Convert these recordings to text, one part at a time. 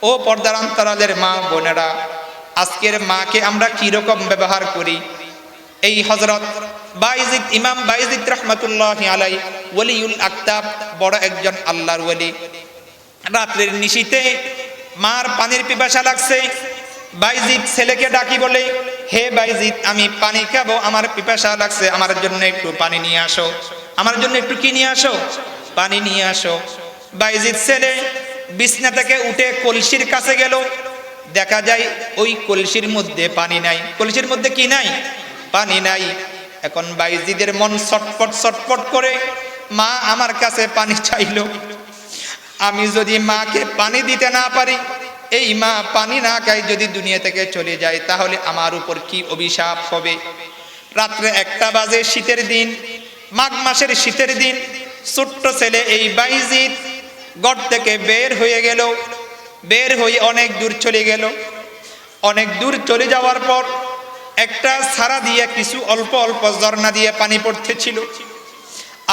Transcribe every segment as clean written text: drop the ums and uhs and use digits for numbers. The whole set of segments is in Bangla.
ও পর্দার অন্তরালের মা বোনেরা, আজকের মাকে আমরা কিরকম ব্যবহার করি? এই হযরত বায়েজিদ, ইমাম বায়েজিদ রাহমাতুল্লাহি আলাইহি ওলিউল আকতাব, বড় একজন আল্লাহর ওলি। রাত্রের নিশীতে মার পানির পিপাসা লাগছে। বায়েজিদ ছেলেকে ডাকি বলে, হে বায়েজিদ, আমি পানি খাবো, আমার পিপাসা লাগছে, আমার জন্য একটু পানি নিয়ে আসো, আমার জন্য একটু কি নিয়ে আসো? পানি নিয়ে আসো। বায়েজিদ ছেলে বিছনা থেকে উঠে কলসির কাছে গেল। দেখা যায় ওই কলসির মধ্যে পানি নাই। কলসির মধ্যে কি নাই? পানি নাই। এখন বায়েজিদের মন ছটফট ছটফট করে, মা আমার কাছে পানি চাইলো, আমি যদি মাকে পানি দিতে না পারি, এই মা পানি না খাই যদি দুনিয়া থেকে চলে যায়, তাহলে আমার উপর কি অভিশাপ হবে? রাত্রে 1টা বাজে, শীতের দিন, মাঘ মাসের শীতের দিন। ছোট্ট ছেলে এই বায়েজিদ ঘর থেকে বের হয়ে গেল। বের হয়ে অনেক দূর চলে গেল। অনেক দূর চলে যাওয়ার পর একটা ছাড়া দিয়ে কিছু অল্প অল্প ঝর্ণা দিয়ে পানি পড়তেছিল।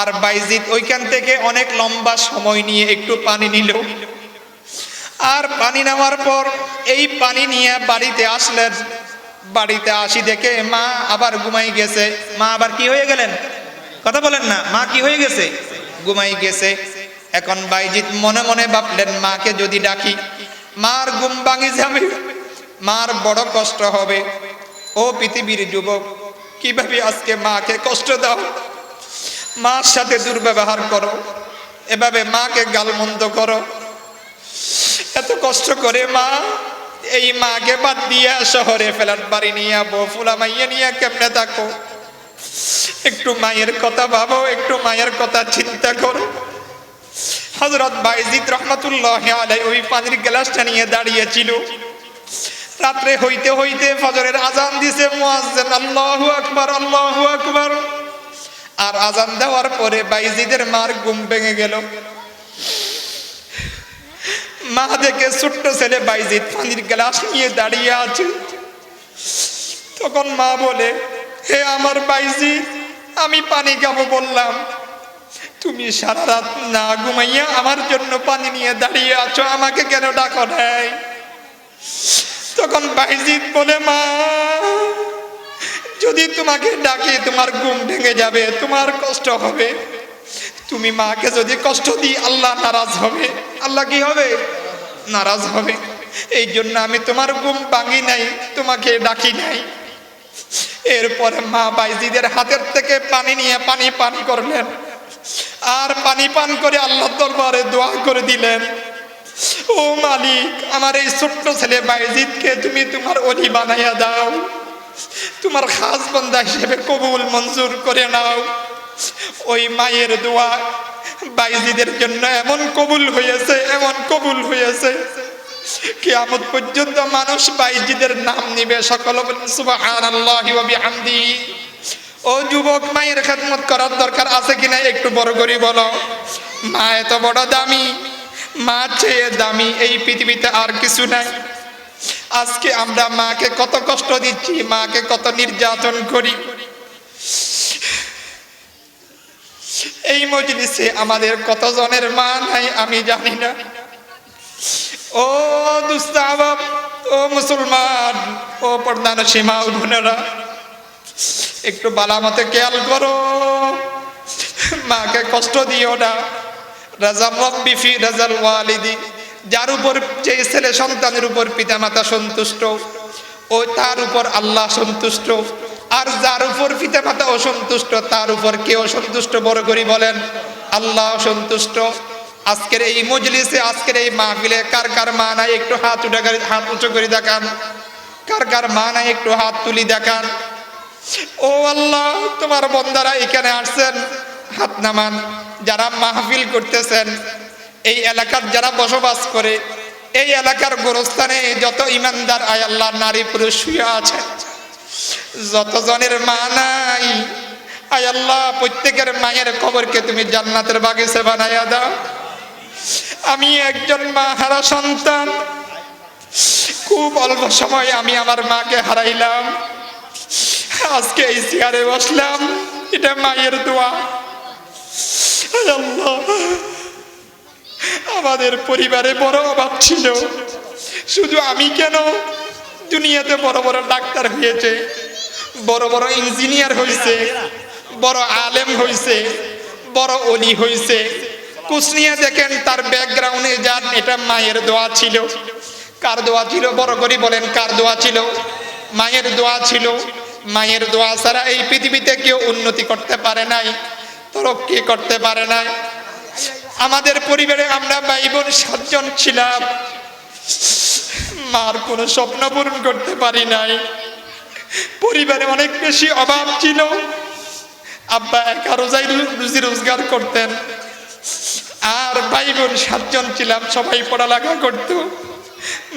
আর বায়েজিদ ওইখান থেকে অনেক লম্বা সময় নিয়ে একটু পানি নিল। আর পানি নেওয়ার পর এই পানি নিয়ে বাড়িতে আসলেন। বাড়িতে আসি দেখে মা আবার ঘুমাই গেছে। মা আবার কি হয়ে গেলেন? কথা বলেন না, মা কি হয়ে গেছে? ঘুমাই গেছে। এখন বায়েজিদ মনে মনে ভাবলেন, মাকে যদি ডাকি মার ঘুম ভাঙি যাবে, মার বড় কষ্ট হবে। ও পৃথিবীর যুবক, কিভাবে আজকে মাকে কষ্ট দাও, মার সাথে দুর্ব্যবহার করো, এভাবে মাকে গালমন্দ করো, এত কষ্ট করে মা, এই মাকে বাদ দিয়ে শহরে ফ্ল্যাট বাড়ি নিয়ে বউ ফুলা মাইয়া নিয়ে কেমনে থাকো? একটু মায়ের কথা ভাবো, একটু মায়ের কথা চিন্তা করো। হযরত বায়েজিদ রাহমাতুল্লাহি আলাইহি ওই পানির গ্লাসটা নিয়ে দাঁড়িয়েছিল। রাত্রে হইতে হইতে ফজরের আজান দিছে মুয়াজ্জিন, আল্লাহু আকবার, আল্লাহু আকবার। আর আজান দেওয়ার পরে বায়েজিদের মার ঘুম ভেঙে গেল। মা দেখে ছোট্ট ছেলে বায়েজিদ পানির গ্লাস নিয়ে দাঁড়িয়ে আছে। তখন মা বলে, হে আমার বায়েজিদ, আমি পানি খাবো বললাম, তুমি সারা রাত না ঘুমাইয়া আমার জন্য পানি নিয়ে দাঁড়িয়ে আছো, আমাকে কেন ডাকো নাই? তখন বায়েজিদ বলে, মা, যদি তোমাকে ডাকি তোমার ঘুম ভেঙে যাবে, তোমার কষ্ট হবে। তুমি মাকে যদি কষ্ট দিই, আল্লাহ নারাজ হবে। আল্লাহ কি হবে? নারাজ হবে। এই জন্য আমি তোমার ঘুম ভাঙি নাই, তোমাকে ডাকি নাই। এরপরে মা বায়েজিদের হাতের থেকে পানি নিয়ে পানি পান করলেন। আর পানি পান করে আল্লাহর দরবারে দোয়া করে দিলেন, ও মালিক, আমার এই ছোট্ট ছেলে বায়েজিদকে তুমি তোমার ওলি বানাইয়া দাও, তোমার খাস বান্দা হিসেবে কবুল মঞ্জুর করে নাও। ওই মায়ের দোয়া বায়েজিদের জন্য এমন কবুল হয়েছে, এমন কবুল হয়েছে, কিয়ামত পর্যন্ত মানুষ বায়েজিদের নাম নিবে। সকল বলেন সুবহানাল্লাহি ওয়া বিহামদিহি। ও যুবক, মায়ের খেদমত করার দরকার আছে কিনা একটু বড় করে বলো। মা এত বড় দামি, মা চেয়ে দামি এই পৃথিবীতে আর কিছু নাই। আজকে আমরা মাকে কত কষ্ট দিচ্ছি, মাকে কত নির্যাতন করি। এই মজলিসে আমাদের কতজনের মা নাই আমি জানি না। ও দুস্থ আবাব, ও মুসলমান, ও পর্দানশী মা বোনেরা, একটু বালামতে খেয়াল করো, মাকে কষ্ট দিও না। রাজা রব্বি ফি রাজাল ওয়ালিদি, যার উপর, যে ছেলে সন্তানের উপর পিতামাতা সন্তুষ্ট, ও তার উপর আল্লাহ সন্তুষ্ট। আর যার উপর পিতামাতা অসন্তুষ্ট, তার উপর কে অসন্তুষ্ট? বড় করে বলেন, আল্লাহ সন্তুষ্ট। আজকের এই মজলিসে, আজকের এই মাহফিলে কার কার মা নাই একটু হাত উঁচু করে দেখান। কার কার মা নাই একটু হাত তুলি দেখান। ও আল্লাহ, তোমার বান্দারা এখানে আসছেন, হাত নামান। যারা মাহফিল করতেছেন, এই এলাকার যারা বসবাস করে, এই এলাকার গোরস্থানে যত ইমানদার আয় আল্লাহ নারী পুরুষ শুয়ে আছে, যতজনের মা নাই আয় আল্লাহ, প্রত্যেকের মায়ের কবরকে তুমি জান্নাতের বাগিচা বানাইয়া দাও। আমি একজন মা হারা সন্তান, খুব অল্প সময় আমি আমার মাকে হারাইলাম। আজকে এই চেয়ারে বসলাম, এটা মায়ের দোয়া। আল্লাহ, আমাদের পরিবারে বড় অভাব ছিল, শুধু আমি কেন, দুনিয়াতে বড় বড় ডাক্তার হয়েছে, বড় বড় ইঞ্জিনিয়ার হয়েছে, বড় আলেম হয়েছে, বড় অলি হয়েছে, কুসনিয়া দেখেন তার ব্যাকগ্রাউন্ডে যান, এটা মায়ের দোয়া ছিল। কার দোয়া ছিল? বড় করে বলেন, কার দোয়া ছিল? মায়ের দোয়া ছিল। মায়ের দোয়া ছাড়া এই পৃথিবীতে কেউ উন্নতি করতে পারে নাই, তরক্কি করতে পারে নাই। আমাদের পরিবারে আমরা ভাই বোন 7 জন ছিলাম, মার কোনো স্বপ্ন পূরণ করতে পারি নাই। পরিবারে অনেক বেশি অভাব ছিল। আব্বা একা রুজি রোজগার করতেন, আর ভাই বোন 7 জন ছিলাম, সবাই পড়ালেখা করত।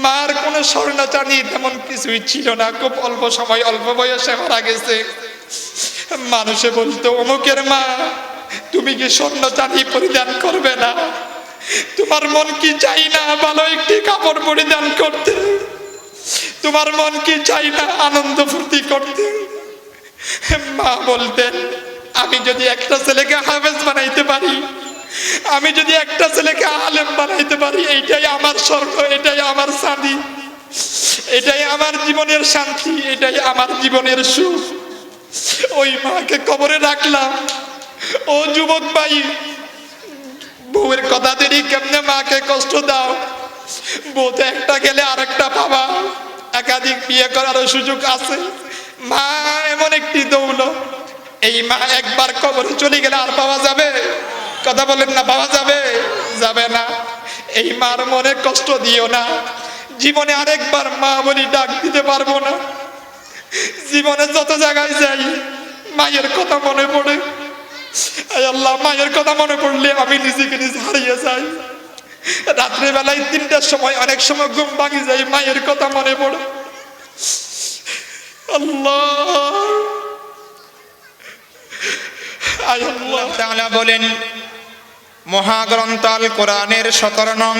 মার কোনো স্বর্ণ চাঁদি তেমন কিছুই ছিল না, খুব অল্প সময় অল্প বয়সে মারা গেছে। মানুষে বলতো, অমুকের মা তুমি কি স্বর্ণ চাঁদি পরিধান করবে না? তোমার মন কি চাই না ভালো একটি কাপড় পরিধান করতে? তোমার মন কি চাই না আনন্দ ফুর্তি করতে? মা বলতেন, আমি যদি একটা ছেলেকে হাফেজ বানাইতে পারি, আমি যদি একটা ছেলেকে আলেম বানাইতে পারি, এইটাই আমার স্বর্গ, এটাই আমার শান্তি, এটাই আমার জীবনের শান্তি, এটাই আমার জীবনের সুখ। ওই মাকে কবরে রাখলাম। ও যুবক ভাই, বউয়ের কথা দেরি কেমনে মাকে কষ্ট দাও? বউতে একটা গেলে আরেকটা পাবা, একাধিক বিয়ে করারও সুযোগ আছে। মা এমন একটি দৌলত, এই মা একবার কবরে চলে গেলে আর পাওয়া যাবে? কথা বলেন না, পাওয়া যাবে? যাবে না। এই মার মনে কষ্ট দিও না। জীবনে আরেকবার মা বলি ডাক দিতে পারবো না। জীবনে যত জায়গায় যাই মায়ের কথা মনে পড়ে। আল্লাহ, মায়ের কথা মনে পড়লে আমি নিজেকে নিজে হারিয়ে যাই। রাত্রে বেলায় 3টার সময় অনেক সময় ঘুম ভাঙি যাই, মায়ের কথা মনে পড়ে। আল্লাহ তাআলা বলেন মহাগ্রন্থ আল কোরআনের 17 নং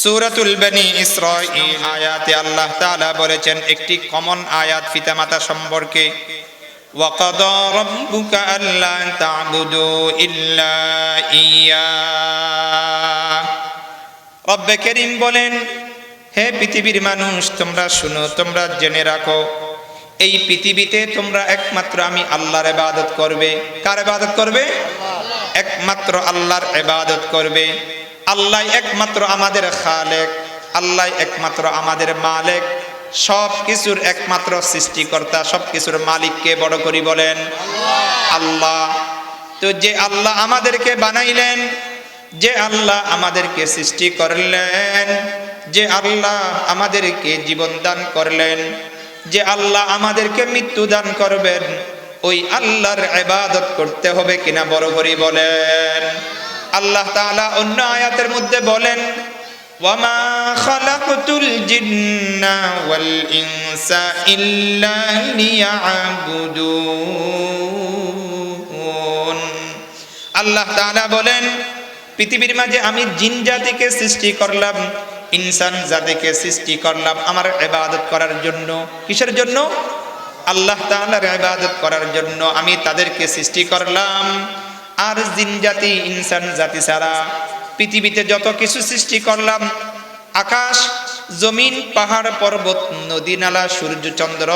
সূরাতুল বনি ইসরাঈল আয়াতে আল্লাহ তাআলা বলেছেন একটি কমন আয়াত পিতামাতা সম্পর্কে, ওয়াকাদা রাব্বুকা আল্লা তা'বুদু ইল্লা ইয়্যা। রব্বে কারীম বলেন, হে পৃথিবীর মানুষ, তোমরা শুনো, তোমরা জেনে রাখো, এই পৃথিবীতে তোমরা একমাত্র আমি আল্লাহর ইবাদত করবে। কার ইবাদত করবে? একমাত্র আল্লাহর ইবাদত করবে। আল্লাহ একমাত্র আমাদের খালেক, আল্লাহ একমাত্র আমাদের মালিক, সব কিছুর একমাত্র সৃষ্টিকর্তা, সব কিছুর মালিককে বড় করি বলেন আল্লাহ। তো যে আল্লাহ আমাদেরকে বানাইলেন, যে আল্লাহ আমাদেরকে সৃষ্টি করলেন, যে আল্লাহ আমাদেরকে জীবন দান করলেন, যে আল্লাহ আমাদেরকে মৃত্যু দান করবেন, ওই আল্লাহর ইবাদত করতে হবে কিনা বড় করে বলেন। আল্লাহ তাআলা অন্য আয়াতের মধ্যে বলেন, ওয়ামা খালাকতুল জিন্না ওয়াল ইনসা ইল্লা লিয়াবুদুন। আল্লাহ তাআলা বলেন, পৃথিবীর মাঝে আমি জিন জাতিকে সৃষ্টি করলাম, ইনসান জাতিকে সৃষ্টি করলাম আমার ইবাদত করার জন্য। কিসের জন্য? আল্লাহ তাআলার ইবাদত করার জন্য আমি তাদেরকে সৃষ্টি করলাম। আর জিন জাতি, ইনসান জাতি ছাড়া পৃথিবীতে যত কিছু সৃষ্টি করলাম, আকাশ, জমিন, পাহাড়, পর্বত, নদী, নালা, সূর্য, চন্দ্র,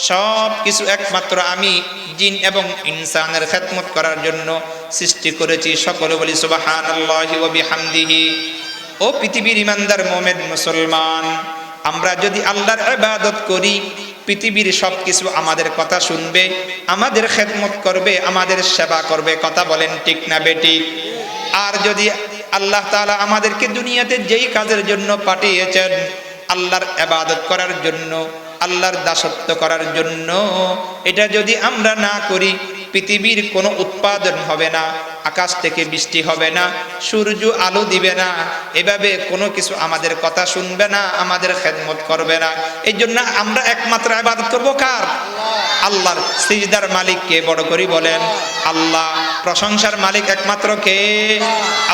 সব কিছু একমাত্র আমি জিন এবং ইনসানের খেদমত করার জন্য সৃষ্টি করেছি। সকলে বলি সুবহানাল্লাহি ওয়া বিহামদিহি। ও পৃথিবীর ইমানদার মুমিন মুসলমান, আমরা যদি আল্লাহর ইবাদত করি, পৃথিবীর সব কিছু আমাদের কথা শুনবে, আমাদের খেদমত করবে, আমাদের সেবা করবে। কথা বলেন ঠিক না বেঠিক? আর যদি আল্লাহ তাআলা আমাদেরকে দুনিয়াতে যেই কাজের জন্য পাঠিয়েছেন, আল্লাহর ইবাদত করার জন্য, আল্লাহর দাসত্ব করার জন্য, এটা যদি আমরা না করি, পৃথিবীর কোনো উৎপাদন হবে না, আকাশ থেকে বৃষ্টি হবে না, সূর্য আলো দিবে না, এভাবে কোনো কিছু আমাদের কথা শুনবে না, আমাদের খেদমত করবে না। এই জন্য আমরা একমাত্র ইবাদত করব কার? আল্লাহর। সিজদার মালিক কে বড় করি বলেন আল্লাহ। প্রশংসার মালিক একমাত্র কে?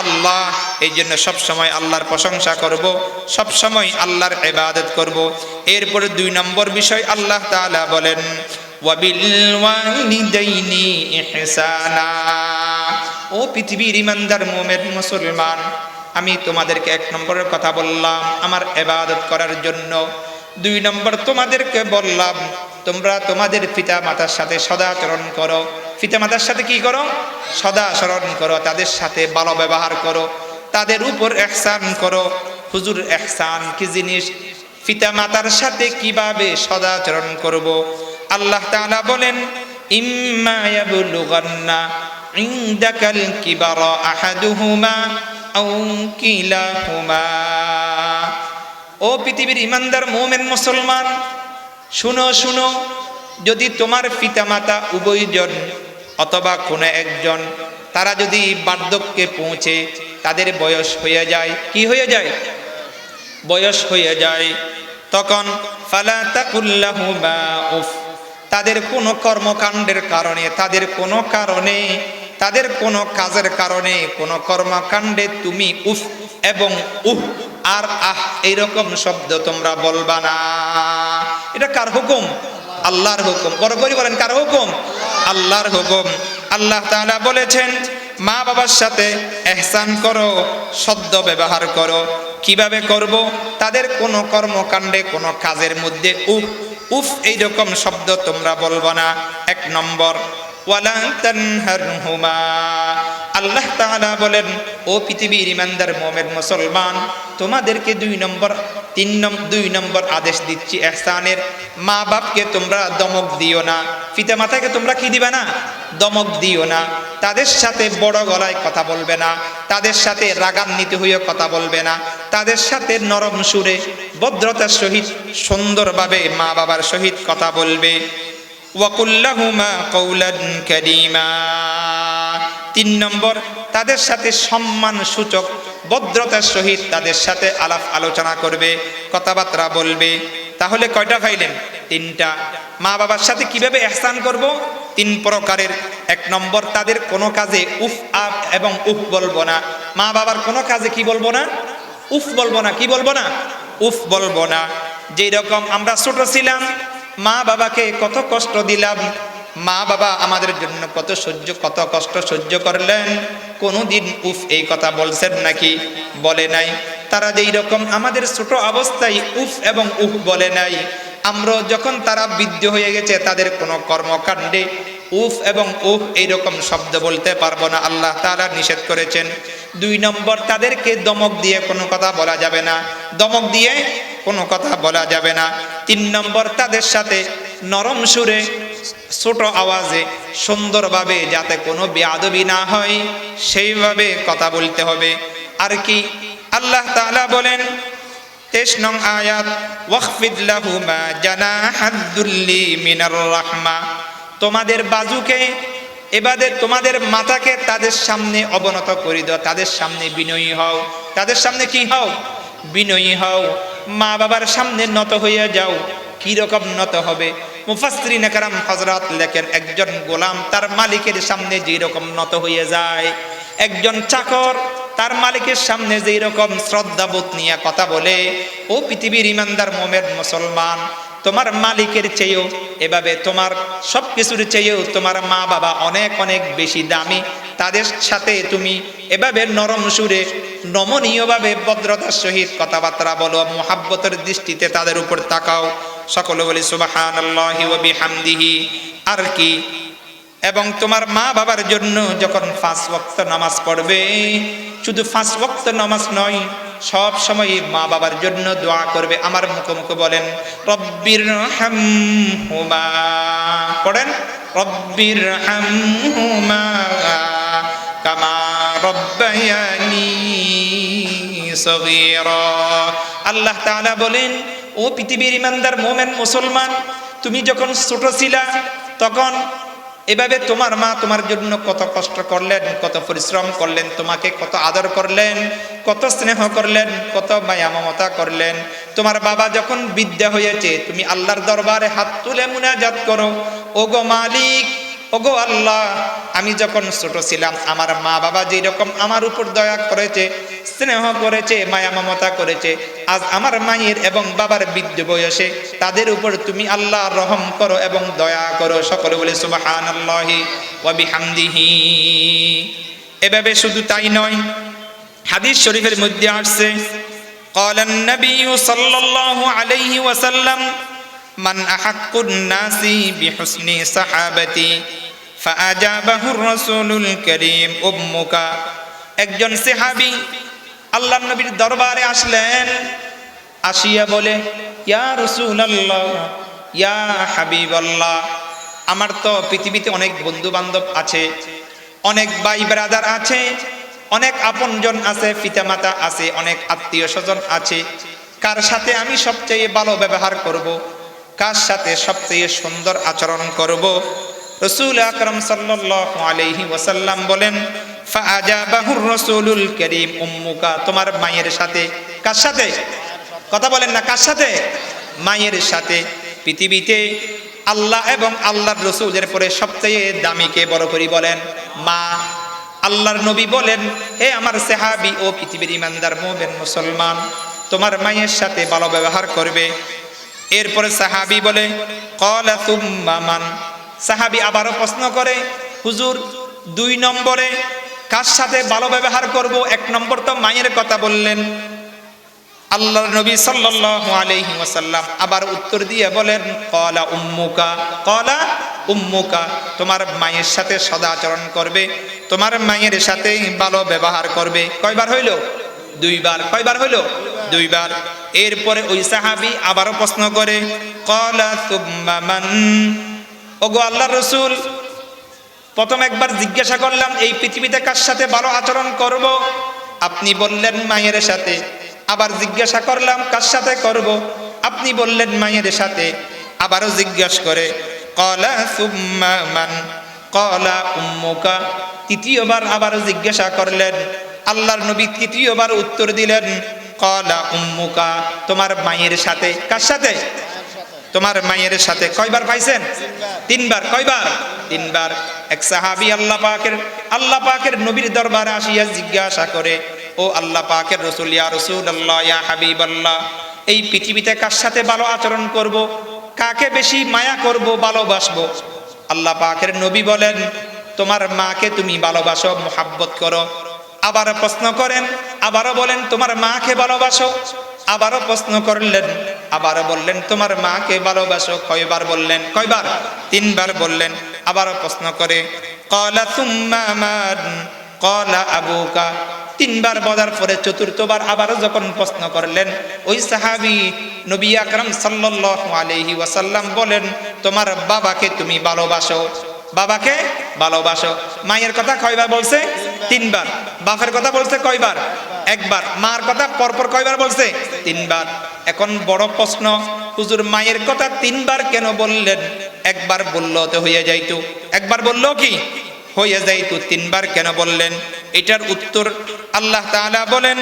আল্লাহ। এই জন্য সবসময় আল্লাহর প্রশংসা করব, সবসময় আল্লাহর ইবাদত করব। এরপরে 2 নম্বর বিষয় আল্লাহ তাআলা বলেন, ওয়াবিল ওয়ালিদাইনি ইহসানা। ও পৃথিবীর ইমানদার মুমিন মুসলমান, আমি তোমাদেরকে 1 নম্বরের কথা বললাম আমার ইবাদত করার জন্য। 2 নম্বর তোমাদেরকে বললাম তোমরা তোমাদের পিতা মাতার সাথে সদাচরণ করো। পিতা মাতার সাথে কি করো? সদাচরণ করো, তাদের সাথে ভালো ব্যবহার করো, তাদের উপর ইহসান করো। হুজুর ইহসান কি জিনিস? পিতা মাতার সাথে কিভাবে সদাচরণ করব? আল্লাহ তাআলা বলেন ইম্মা ইয়াবলুগান্না ইনদাকাল কিবারা আহাদুহুমা আও কিলাহুমা। ও পৃথিবীর ইমানদার মুমিন মুসলমান, শুনো শুনো, যদি তোমার পিতামাতা উভয়জন অথবা কোনো একজন তারা যদি বার্ধক্যে পৌঁছে, তাদের বয়স হয়ে যায়, কি হয়ে যায়? বয়স হয়ে যায়, তখন ফালা তাকুল্লাহুমা উফ, তাদের কোনো কর্মকাণ্ডের কারণে, তাদের কোনো কারণে, তাদের কোনো কাজের কারণে, কোনো কর্মকাণ্ডে তুমি উফ এবং উহ আর আহ এইরকম শব্দ তোমরা বলবা না। এটা কার হুকুম? আল্লাহর হুকুম। বড় করে বলেন কার হুকুম? আল্লাহর হুকুম। আল্লাহ তাআলা বলেছেন মা বাবার সাথে ইহসান করো, সদ্য ব্যবহার করো। কিভাবে করব? তাদের কোনো কর্মকাণ্ডে, কোনো কাজের মধ্যে উফ উফ এইরকম শব্দ তোমরা বলবো না। 1 নম্বর ওয়ালা তানহারহুমা। আল্লাহ তাআলা বলেন ও পৃথিবীর ইমানদার মুমিন মুসলমান, তোমাদেরকে 2 নম্বর আদেশ দিচ্ছি ইহসানের। মা বাপকে তোমরা দমক দিও না, পিতা মাতাকে তোমরা কি দিবে না? দমক দিও না। তাদের সাথে বড় গলায় কথা বলবে না, তাদের সাথে রাগান্বিত হয়ে কথা বলবে না, তাদের সাথে নরম সুরে ভদ্রতার সহিত সুন্দরভাবে মা বাবার সহিত কথা বলবে। ওয়াকুল্লাহুমা কওলান কারীমা। 3 নম্বর তাদের সাথে সম্মান সূচক ভদ্রতার সহিত তাদের সাথে আলাপ আলোচনা করবে, কথাবার্তা বলবে। তাহলে কয়টা পাইলেন? 3টা। মা বাবার সাথে কিভাবে ইহসান করব? 3 প্রকারের। 1 নম্বর তাদের কোনো কাজে উফ আপ এবং উফ বলবো না। মা বাবার কোনো কাজে কি বলবো না? উফ বলবো না। কি বলবো না? উফ বলবো না। যেই রকম আমরা ছোট ছিলাম, মা বাবাকে কত কষ্ট দিলাম, মা বাবা আমাদের জন্য কত কষ্ট সহ্য করলেন, কোনোদিন উফ এই কথা বলছেন নাকি? বলে নাই। তারা যেই রকম আমাদের ছোট অবস্থায় উফ এবং উফ বলে নাই, আমরা যখন তারা বৃদ্ধ হয়ে গেছে তাদের কোনো কর্মকাণ্ডে উফ এবং উফ এইরকম শব্দ বলতে পারবো না, আল্লাহ তাআলা নিষেধ করেছেন। 2 নম্বর তাদেরকে দমক দিয়ে কোনো কথা বলা যাবে না, দমক দিয়ে কোনো কথা বলা যাবে না। 3 নম্বর তাদের সাথে নরম সুরে ছোট আওয়াজে সুন্দরভাবে, যাতে কোনো বেয়াদবি না হয় সেইভাবে কথা বলতে হবে। আর কি আল্লাহ তাআলা বলেন 23 নং আয়াত ওয়াখফিদ লাহুমা জানাহাদ দুল্লি মিনার রাহমা। তোমাদের বাজুকে এবারে তোমাদের মাথাকে তাদের সামনে অবনত করে দাও, তাদের সামনে বিনয়ী হও। তাদের সামনে কি হও? বিনয়ী হও। মা বাবার সামনে নত হইয়া যাও। কি রকম নত হবে? মুফাসসিরিন کرام হযরত লেখেন একজন গোলাম তার মালিকের সামনে যেই রকম নত হয়ে যায়, একজন চাকর তার মালিকের সামনে যেই রকম শ্রদ্ধাবোধ নিয়ে কথা বলে, ও পৃথিবীর ইমানদার মুমিন মুসলমান, তোমার মালিকের চেয়েও এভাবে, তোমার সব কিছুর চেয়েও তোমার মা বাবা অনেক অনেক বেশি দামি। তাদের সাথে তুমি এভাবে নরম সুরে নমনীয়ভাবে ভদ্রতার সহিত কথাবার্তা বলো, মুহাব্বতের দৃষ্টিতে তাদের উপর তাকাও। সকলে বলি সুবহানাল্লাহি ওয়া বিহামদিহি। আর কি? এবং তোমার মা বাবার জন্য যখন 5 ওয়াক্ত নামাজ পড়বে, শুধু 5 ওয়াক্ত নামাজ নয়, সব সময় মা বাবার জন্য দোয়া করবে। আমার মুখে মুখে বলেন রব্বির হামহুমা, পড়েন রব্বির হামহুমা কামা রব্বায়ানি সগীরা। আল্লাহ তাআলা বলেন ও পৃথিবীর ইমানদার মুমিন মুসলমান, তুমি যখন ছোট ছিলা তখন এভাবে তোমার মা তোমার জন্য কত কষ্ট করলেন, কত পরিশ্রম করলেন, তোমাকে কত আদর করলেন, কত স্নেহ করলেন, কত মায়া মমতা করলেন। তোমার বাবা যখন বিদ্যা হয়েছে, তুমি আল্লাহর দরবারে হাত তুলে মুনাজাত করো, ওগো মালিক, ওগো আল্লাহ, আমি যখন ছোট ছিলাম আমার মা বাবা যেই রকম আমার উপর দয়া করেছে, স্নেহ করেছে, মায়া মমতা করেছে, আজ আমার মায়ের এবং বাবার বৃদ্ধ বয়সে তাদের উপর তুমি আল্লাহ রহম করো এবং দয়া করো। সকলে বলে সুবহানাল্লাহি ওয়া বিহামদিহি। এভাবে শুধু তাই নয়, হাদিস শরীফের মধ্যে আসছে قال النبي صلى الله عليه وسلم من أحق الناس بحسن صحابتي فأجابه الرسول الكريم أمك একজন সাহাবী আল্লাহর নবীর দরবারে আসলেন, আসিয়া বলে ইয়া রাসূলুল্লাহ ইয়া হাবিবাল্লাহ, আমার তো পৃথিবীতে অনেক বন্ধু বান্ধব আছে, অনেক ভাই ব্রাদার আছে, অনেক আপনজন আছে, পিতামাতা আছে, অনেক আত্মীয় স্বজন আছে, কার সাথে আমি সবচেয়ে ভালো ব্যবহার করব, কার সাথে সবচেয়ে সুন্দর আচরণ করব? রাসূল আকরাম সাল্লাল্লাহু আলাইহি ওয়াসাল্লাম বলেন ফাআজাবাহুর রাসূলুল কারীম উম্মুকা, তোমার মায়ের সাথে। কার সাথে? কথা বলেন না, কার সাথে? মায়ের সাথে। পৃথিবীতে আল্লাহ এবং আল্লাহর রাসূলের পরে সবচেয়ে দামি কে? বড় করে বলেন মা। আল্লাহর নবী বলেন হে আমার সাহাবী ও পৃথিবীর ইমানদার মুমিন মুসলমান, তোমার মায়ের সাথে ভালো ব্যবহার করবে। এরপরে সাহাবী বলে ক্বালা তুম্মা মান, সাহাবী আবারও প্রশ্ন করে হুজুর 2 নম্বরে কার সাথে ভালো ব্যবহার করব? 1 নম্বর তো মায়ের কথা বললেন। আল্লাহর নবী সাল্লাল্লাহু আলাইহি ওয়াসাল্লাম আবার উত্তর দিয়ে বলেন ক্বালা উম্মুকা, ক্বালা উম্মুকা, তোমার মায়ের সাথে সদাচরণ করবে, তোমার মায়ের সাথে ভালো ব্যবহার করবে। কয়বার হইল? 2 বার। কয়বার হইল? 2 বার। এরপরে ওই সাহাবী আবারও প্রশ্ন করে ক্বালা তুম্মা মান, ওগো আল্লাহর রাসূল, প্রথম একবার জিজ্ঞাসা করলাম এই পৃথিবীতে কার সাথে ভালো আচরণ করব, আপনি বললেন মায়ের সাথে। আবার জিজ্ঞাসা করলাম কার সাথে করব, আপনি বললেন মায়ের সাথে। আবারও জিজ্ঞাসা করে ক্বালা সুম্মা মান, ক্বালা উম্মুকা। তৃতীয়বার আবারও জিজ্ঞাসা করলেন, আল্লাহর নবী তৃতীয়বার উত্তর দিলেন ক্বালা উম্মুকা, তোমার মায়ের সাথে। কার সাথে? তোমার মায়ের সাথে। কয়বার পাইছেন? 3 বার। কয়বার? 3 বার। এক সাহাবী আল্লাহ পাকের নবীর দরবারে আসিয়া জিজ্ঞাসা করে ও আল্লাহ পাকের রাসূল, ইয়া রাসূলুল্লাহ ইয়া হাবিবাল্লাহ, এই পৃথিবীতে কার সাথে ভালো আচরণ করব, কাকে বেশি মায়া করব, ভালোবাসবো? আল্লাহ পাকের নবী বলেন তোমার মাকে তুমি ভালোবাসো, মুহাব্বত করো। আবারও প্রশ্ন করেন, আবারও বলেন তোমার মাকে ভালোবাসো। আবারও প্রশ্ন করলেন, আবারও বললেন তোমার মাকে ভালোবাসো। কয়বার বললেন? কয়বার? 3 বার বললেন। আবারও প্রশ্ন করে ক্বালা তুম্মা মান, ক্বালা আবুকা। 3 বার বলার পরে চতুর্থবার আবারও যখন প্রশ্ন করলেন, ওই সাহাবী নবী আকরাম সাল্লাল্লাহু আলাইহি ওয়াসাল্লাম বলেন তোমার বাবাকে তুমি ভালোবাসো, বাবাকে ভালোবাসো। মায়ের কথা কয়বার বলছে? 3 বার। বাপের কথা বলছে কয়বার? 1 বার। মার কথা পরপর কয়বার বলছে? 3 বার। এখন বড় প্রশ্ন, হুজুর মায়ের কথা 3 বার কেন বললেন? 1 বার বললেও তো হয়ে যাইতো। 1 বার বললেও কি হয়ে যাইতো, 3 বার কেন বললেন? এটার উত্তর আল্লাহ তাআলা বলেন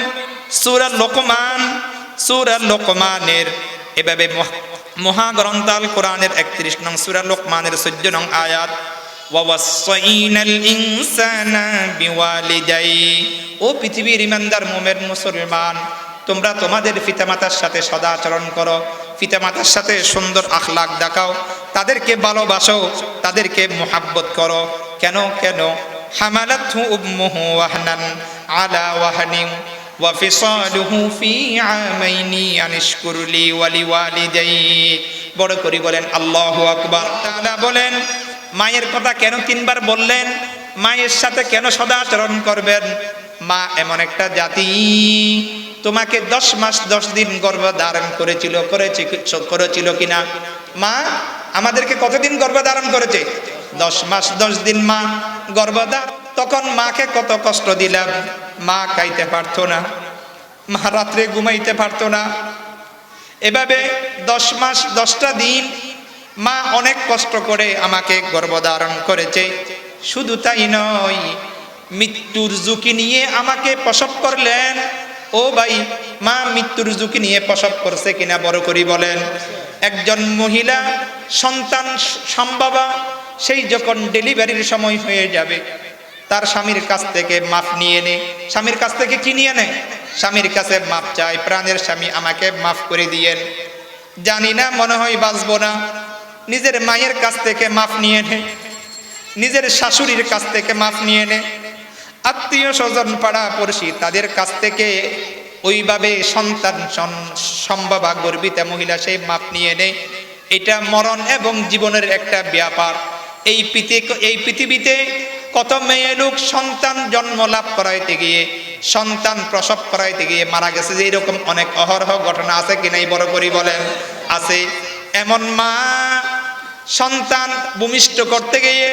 সূরা লোকমানের এভাবে মহাগ্রন্থ আল কোরআনের 31 নং সূরা লোকমানের 14 নং আয়াত, ওয়াসাইনাল ইনসানা বিওয়ালিদাই, ও পৃথিবীর ইমানদার মুমিন মুসলমান, তোমরা তোমাদের পিতামাতার সাথে সদাচরণ করো, পিতামাতার সাথে সুন্দর আখলাক দেখাও, তাদেরকে ভালোবাসো, তাদেরকে মুহাব্বত করো। কেন? হামালাতহু উম্মুহু ওয়াহনান আলা ওয়াহনিন ওয়া ফিসালুহু ফি আমাইনি আনিশকুর লি ওয়া লিওয়ালিদাইক। বড় করে বলেন আল্লাহু আকবার। তাআলা বলেন মায়ের কথা কেন 3 বার বললেন? মায়ের সাথে কেন সদাচরণ করবেন? মা এমন একটা জাতি, তোমাকে 10 মাস 10 দিন গর্ভধারণ করেছিল কিনা? মা আমাদেরকে কতদিন গর্ভধারণ করেছে? 10 মাস 10 দিন মা গর্ভধারণ। তখন মাকে কত কষ্ট দিলাম, মা খাইতে পারতো না, মা রাত্রে ঘুমাইতে পারতো না। এভাবে 10 মাস 10টা দিন মা অনেক কষ্ট করে আমাকে গর্ভধারণ করেছে। শুধু তাই নয়, মৃত্যুর ঝুঁকি নিয়ে আমাকে প্রসব করলেন। ও ভাই, মা মৃত্যুর ঝুঁকি নিয়ে প্রসব করছে কিনা বড় করে বলেন। একজন মহিলা সন্তান সম্ভবা, সেই যখন ডেলিভারির সময় হয়ে যাবে, তার স্বামীর কাছ থেকে মাফ নিয়ে নেয়। স্বামীর কাছ থেকে কি নিয়ে নেয়? স্বামীর কাছে মাফ চায়, প্রাণের স্বামী আমাকে মাফ করে দিয়েন, জানি না মনে হয় বাঁচবো না। নিজের মায়ের কাছ থেকে মাফ নিয়ে নেয়, নিজের শাশুড়ির কাছ থেকে মাফ নিয়ে নেয়। আত্মীয় স্বজন পাড়া পড়শি তাদের কাছ থেকে ওইভাবে সন্তান সম্ভবা গর্বিতা মহিলা সেই মাপ নিয়ে নেয়। এটা মরণ এবং জীবনের একটা ব্যাপার। এই পৃথিবীতে কত মেয়ে লোক সন্তান জন্ম লাভ করাইতে গিয়ে, সন্তান প্রসব করাইতে গিয়ে মারা গেছে, যে এরকম অনেক অহরহ ঘটনা আছে কি নাই? বড় করে বলেন আছে। এমন মা সন্তান ভূমিষ্ঠ করতে গিয়ে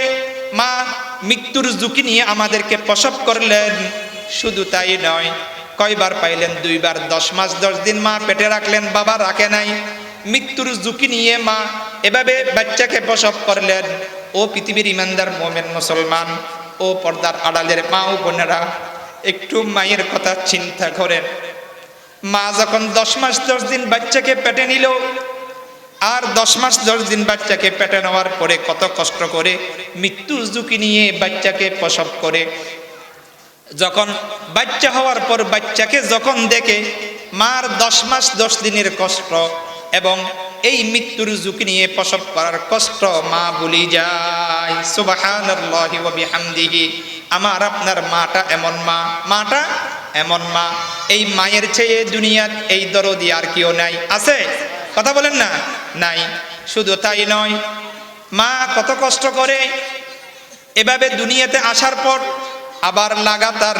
মা মৃত্যুর ঝুঁকি নিয়ে আমাদেরকে প্রসব করলেন। শুধু তাই নয়, কয়বার পাইলেন? 2 বার। 10 মাস 10 দিন মা পেটে রাখলেন, বাবা রাখে নাই। মৃত্যুর ঝুঁকি নিয়ে মা এভাবে বাচ্চাকে প্রসব করলেন। ও পৃথিবীর ইমানদার মোমেন মুসলমান, ও পর্দার আড়ালের মা ও বোনেরা, একটু মায়ের কথা চিন্তা করেন। মা যখন 10 মাস 10 দিন বাচ্চাকে পেটে নিল, আর 10 মাস 10 দিন বাচ্চাকে পেটে নেওয়ার পরে কত কষ্ট করে মৃত্যুর ঝুঁকি নিয়ে বাচ্চাকে প্রসব করে, যখন বাচ্চা হওয়ার পর বাচ্চাকে যখন দেখে, মার 10 মাস 10 দিনের কষ্ট এবং এই মৃত্যুর ঝুঁকি নিয়ে প্রসব করার কষ্ট মা ভুলি যায়। সুবহানাল্লাহি ওয়া বিহামদিহি। আমার আপনার মাটা এমন মা, মাটা এমন মা। এই মায়ের চেয়ে দুনিয়ার এই দরদি আর কেউ নাই, আছে? কথা বলেন না, নাই। শুধু তাই নয়, মা কত কষ্ট করে এভাবে দুনিয়াতে আসার পর আবার লাগাতার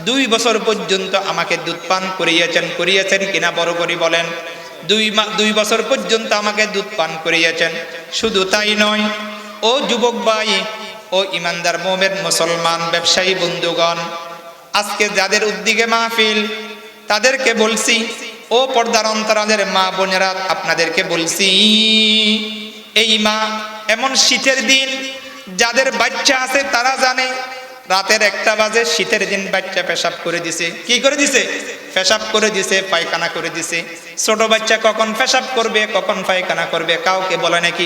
2 বছর পর্যন্ত আমাকে দুধ পান করিয়েছেন কিনা? বড় করে বলেন। 2 বছর পর্যন্ত আমাকে দুধ পান করিয়েছেন। শুধু তাই নয়, ও যুবক ভাই, ও ইমানদার মোমেন মুসলমান ব্যবসায়ী বন্ধুগণ, আজকে যাদের উদ্দিকে মাহফিল, তাদেরকে বলছি, ও পর্দার অন্তরালের মা বোনেরা, আপনাদেরকে বলছি, এই মা এমন শীতের দিন যাদের বাচ্চা আছে তারা জানে, রাতের 1টা বাজে, শীতের দিন বাচ্চা পেশাব করে দিছে। কি করে দিছে? পেশাব করে দিছে, পায়খানা করে দিছে। ছোট বাচ্চা কখন পেশাব করবে, কখন পায়খানা করবে কাউকে বলে নাকি?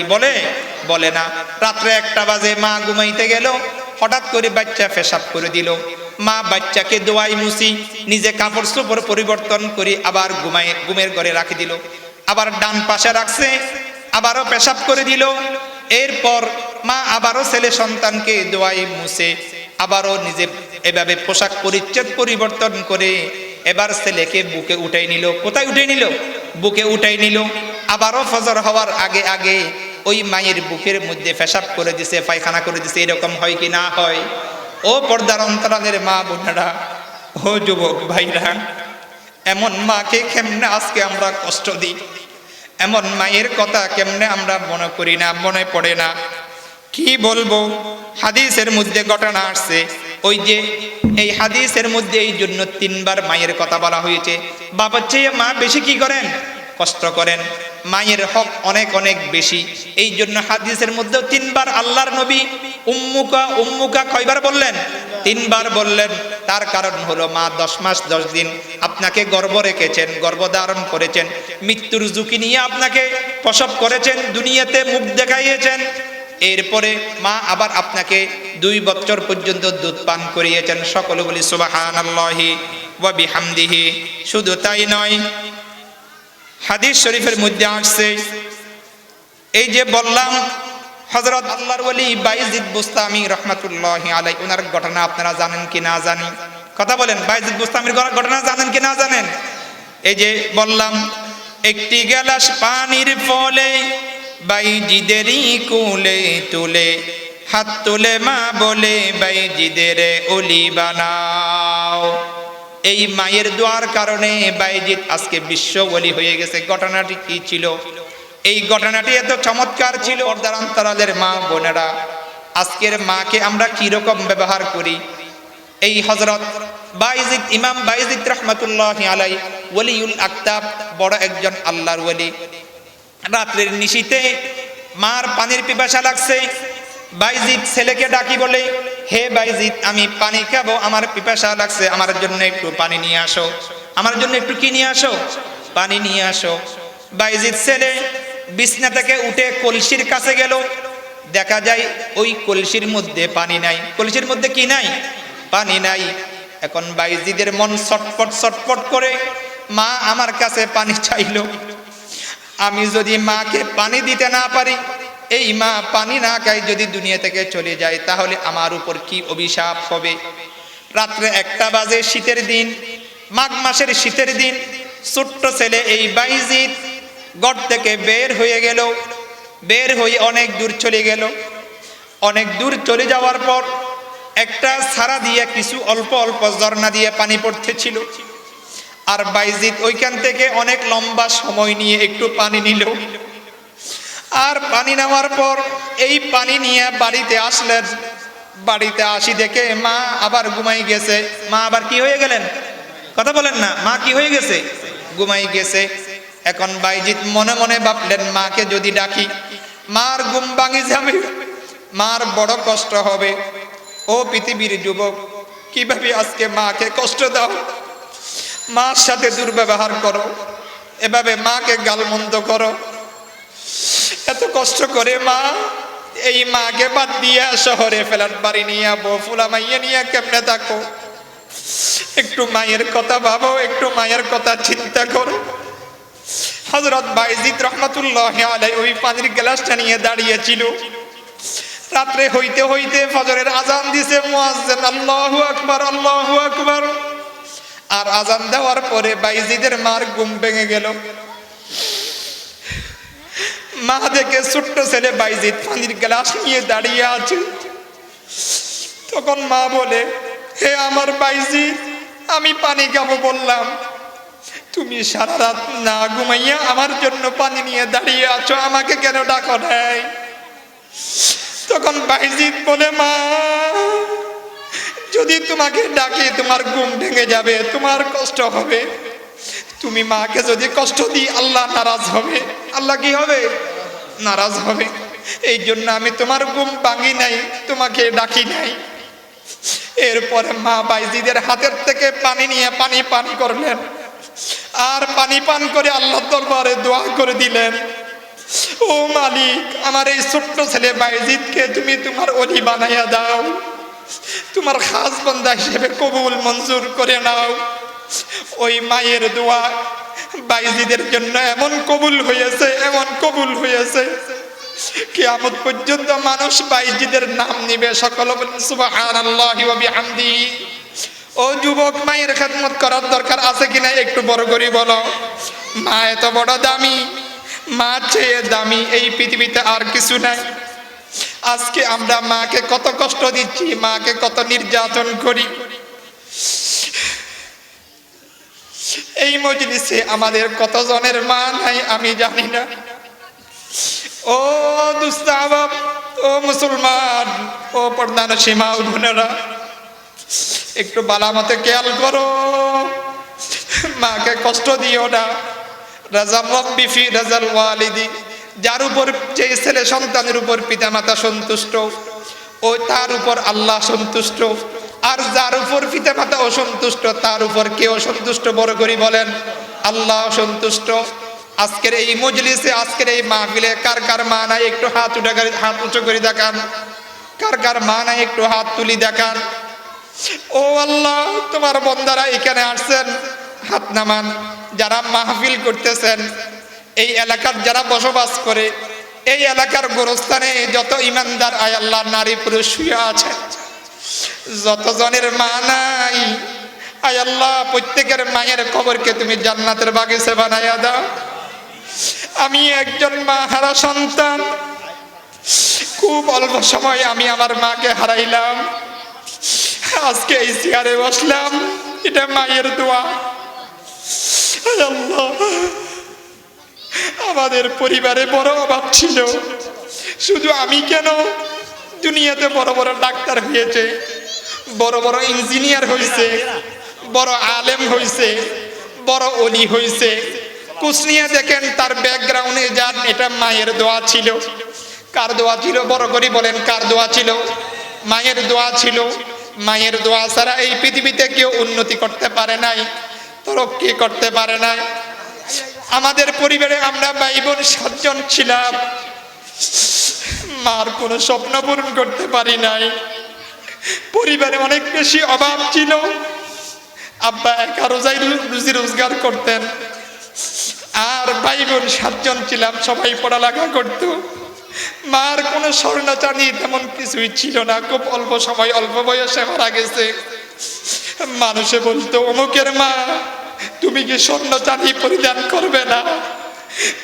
বলে না। রাত্রে 1টা বাজে মা ঘুমাইতে গেল, হঠাৎ করে বাচ্চা পেশাব করে দিল। মা বাচ্চাকে দোয়াই মুছি, নিজে কাপড় চোপড় পরিবর্তন করে আবার ঘুমের ঘরে রাখি দিল। আবার ডান পাশে রাখছে, আবারও পেশাব করে দিল। এরপর মা আবারও ছেলে সন্তানকে দোয়াই মুছে আবারও নিজে এভাবে পোশাক পরিচ্ছদ পরিবর্তন করে এবার ছেলেকে বুকে উঠাই নিল। কোথায় উঠাই নিল? বুকে উঠাই নিল। আবারও ফজর হওয়ার আগে আগে ওই মায়ের বুকের মধ্যে পেশাব করে দিছে, পায়খানা করে দিছে। এরকম হয় কি না হয়? ও পর্দার অন্তরালের মা বোনেরা, ও যুবক ভাইরা, এমন মাকে কেমনে আজকে আমরা কষ্ট দিই? এমন মায়ের কথা কেমনে আমরা মনে করি না, মনে পড়ে না? কি বলবো? হাদিসের মধ্যে ঘটনা আসছে, ওই যে এই হাদিসের মধ্যে এই জন্য 3 বার মায়ের কথা বলা হয়েছে। বাবার চেয়ে মা বেশি কি করেন? কষ্ট করেন। মায়ের হক অনেক অনেক বেশি। এই জন্য হাদিসের মধ্যেও 3 বার আল্লাহর নবী উম্মুকা কয়বার বললেন? 3 বার বললেন। তার কারণ হলো মা 10 মাস 10 দিন আপনাকে গর্ভ রেখেছেন, গর্ভধারণ করেছেন, মৃত্যুর ঝুঁকি নিয়ে আপনাকে প্রসব করেছেন, দুনিয়াতে মুখ দেখাইয়েছেন। এরপরে মা আবার আপনাকে 2 বছর পর্যন্ত দুধ পান করিয়েছেন। সকলে বলি সুবহানাল্লাহি ওয়া বিহামদিহি। শুধু তাই নয়, হাদিস শরীফের মধ্যে আসছে, এই যে বললাম হযরত আল্লাহর ওলি বাইজিদ বুস্তামি রাহমাতুল্লাহি আলাইহি, ওনার ঘটনা আপনারা জানেন কি না জানি? কথা বলেন, বাইজিদ বুস্তামির ঘটনা জানেন কি না জানেন? এই যে বললাম, একটি গ্লাস পানির ফলে বাইজিদেরই কোলে তুলে হাত তুলে মা বলে বাইজিদের ওলি বানাও। এই মায়ের দোয়ার কারণে বাইজিদ আজকে বিশ্ব ওলি হয়ে গেছে। ঘটনাটি কি ছিল? এই ঘটনাটি এত চমৎকার ছিল। পর্দার অন্তরালের মা বোনেরা, আজকের মাকে আমরা কি রকম ব্যবহার করি? এই হযরত বাইজিদ, ইমাম বাইজিদ রাহমাতুল্লাহি আলাইহি ওলিউল আকতাব, বড় একজন আল্লাহর ওলি। রাত্রের নিশীতে মার পানির পিপাসা লাগছে। বাইজিদ ছেলেকে ডাকি বলে, হে বাইজিদ, আমি পানি খাবো, আমার পিপাসা লাগছে, আমার জন্য একটু পানি নিয়ে আসো। আমার জন্য একটু কি নিয়ে আসো? পানি নিয়ে আসো। বাইজিদ ছেলে বিছনা থেকে উঠে কলসির কাছে গেল। দেখা যায় ওই কলসির মধ্যে পানি নাই। কলসির মধ্যে কি নাই? পানি নাই। এখন বাইজিদের মন ছটফট ছটফট করে, মা আমার কাছে পানি চাইলো, আমি যদি মাকে পানি দিতে না পারি, এই মা পানি না খাই যদি দুনিয়া থেকে চলে যায়, তাহলে আমার উপর কি অভিশাপ হবে? রাত্রে 1টা বাজে, শীতের দিন, মাঘ মাসের শীতের দিন। ছোট্ট ছেলে এই বাইজিদ ঘর থেকে বের হয়ে গেল। বের হয়ে অনেক দূর চলে গেল। অনেক দূর চলে যাওয়ার পর একটা ছাড়া দিয়ে কিছু অল্প অল্প ঝর্ণা দিয়ে পানি পড়তেছিল। আর বাইজিদ ওইখান থেকে অনেক লম্বা সময় নিয়ে একটু পানি নিল। আর পানি নেওয়ার পর এই পানি নিয়ে বাড়িতে আসলেন। বাড়িতে আসি দেখে মা আবার ঘুমাই গেছে। মা আবার কি হয়ে গেলেন? কথা বলেন না, মা কি হয়ে গেছে? ঘুমাই গেছে। এখন বাইজিদ মনে মনে ভাবলেন, মাকে যদি ডাকি মার ঘুম ভাঙি যাবে, মার বড় কষ্ট হবে। ও পৃথিবীর যুবক, কিভাবে আজকে মাকে কষ্ট দাও, মার সাথে দুর্ব্যবহার করো, এভাবে মাকে গালমন্দ করো, এত কষ্ট করে মা, এই মাকে বাদ দিয়া শহরে ফ্ল্যাট বাড়ি নিয়ে বউ ফুলা মাইয়া নিয়ে কেমনে থাকো? একটু মায়ের কথা ভাবো, একটু মায়ের কথা চিন্তা করো। হযরত বাইজিদ রহমাতুল্লাহি আলাইহি ওই পানির গ্লাসটা নিয়ে দাঁড়িয়েছিল। রাত্রে হইতে হইতে ফজরের আজান দিছে মুয়াজ্জিন, আল্লাহু আকবার, আল্লাহু আকবার। আর আজান দেওয়ার পরে বাইজিদের মার ঘুম ভেঙে গেল। মা দেখে ছোট্ট ছেলে বাইজিদ পানির গ্লাস নিয়ে দাঁড়িয়ে আছে। তখন মা বলে, হে আমার বাইজিদ, আমি পানি খাবো বললাম, তুমি সারা রাত না ঘুমাইয়া আমার জন্য পানি নিয়ে দাঁড়িয়ে আছো, আমাকে কেন ডাকো নাই? তখন বাইজিদ বলে, মা, যদি তোমাকে ডাকি তোমার ঘুম ভেঙে যাবে, তোমার কষ্ট হবে। তুমি মাকে যদি কষ্ট দিই আল্লাহ নারাজ হবে। আল্লাহ কি হবে? নারাজ হবে। এই জন্য আমি তোমার ঘুম ভাঙি নাই, তোমাকে ডাকি নাই। এরপরে মা বাইজিদের হাতের থেকে পানি নিয়ে পানি পান করলেন। আর পানি পান করে আল্লাহর দরবারে দোয়া করে দিলেন, ও মালিক, আমার এই ছোট্ট ছেলে বাইজিদকে তুমি তোমার ওলি বানাইয়া দাও, তোমার খাস বান্দা হিসেবে কবুল মঞ্জুর করে নাও। ওই মায়ের দোয়া বাইজিদের জন্য এমন কবুল হয়েছে, এমন কবুল হয়েছে, কিয়ামত পর্যন্ত মানুষ বাইজিদের নাম নিবে। সকলে বলেন সুবহানাল্লাহি ওয়া বিহামদিহি। ও যুবক, মায়ের খেদমত করার দরকার আছে কিনা একটু বড় করে বলো। মা এত বড় দামি, মা চেয়ে দামি এই পৃথিবীতে আর কিছু নাই। আজকে আমরা মাকে কত কষ্ট দিচ্ছি, মাকে কত নির্যাতন করি। এই মজলিসে আমাদের কতজনের মা নাই আমি জানি না। ও দুস্তাবাব, ও মুসলমান, ও পর্দার সীমা বোনেরা, একটু বালামতে খেয়াল করো, মাকে কষ্ট দিও না। রাজা রব্বি ফি রাজাল ওয়ালিদি, যার উপর, যে ছেলে সন্তানের উপর পিতামাতা সন্তুষ্ট, ও তার উপর আল্লাহ সন্তুষ্ট। আর যার উপর পিতামাতা অসন্তুষ্ট, তার উপর কে অসন্তুষ্ট? বড় করি বলেন, আল্লাহ সন্তুষ্ট। আজকের এই মজলিসে, আজকের এই মাহফিলে কার কার মা নাই একটু হাত উঁচু করে দেখান। কার কার মা নাই একটু হাত তুলি দেখান। ও আল্লাহ, তোমার বন্দারা এখানে আসছেন, হাত নামান। যারা মাহফিল করতেছেন, এই এলাকার যারা বসবাস করে, এই এলাকার গোরস্থানে যত ইমানদার আয় আল্লাহ নারী পুরুষ শুয়ে আছে, যতজনের মা নাই আয় আল্লাহ, প্রত্যেকের মায়ের কবরকে তুমি জান্নাতের বাগিচা বানাইয়া দাও। আমি একজন মা হারা সন্তান, খুব অল্প সময় আমি আমার মাকে হারাইলাম। আজকে এই চেয়ারে বসলাম, এটা মায়ের দোয়া। আল্লাহ, আমাদের পরিবারে বড় অভাব ছিল। শুধু আমি কেন, দুনিয়াতে বড় বড় ডাক্তার হয়েছে, বড় বড় ইঞ্জিনিয়ার হয়েছে, বড় আলেম হয়েছে, বড় ওলি হয়েছে। কুসনিয়া দেখেন তার ব্যাকগ্রাউন্ডে যান, এটা মায়ের দোয়া ছিল। কার দোয়া ছিল? বড় করে বলেন, কার দোয়া ছিল? মায়ের দোয়া ছিল। মায়ের দোয়া ছাড়া এই পৃথিবীতে কেউ উন্নতি করতে পারে নাই, তরক্কি করতে পারে নাই। আমাদের পরিবারে আমরা ভাই বোন 7 জন ছিলাম, মার কোনো স্বপ্ন পূরণ করতে পারি নাই। পরিবারে অনেক বেশি অভাব ছিল। আব্বা একা রুজি রোজগার করতেন, আর ভাই বোন 7 জন ছিলাম, সবাই পড়ালেখা করতো। মার কোনো স্বর্ণ চাঁদি তেমন কিছুই ছিল না, খুব অল্প সময়, অল্প বয়সে মারা গেছে। মানুষে বলতো অমুকের মা তুমি কি স্বর্ণ চাঁদি পরিধান করবে না?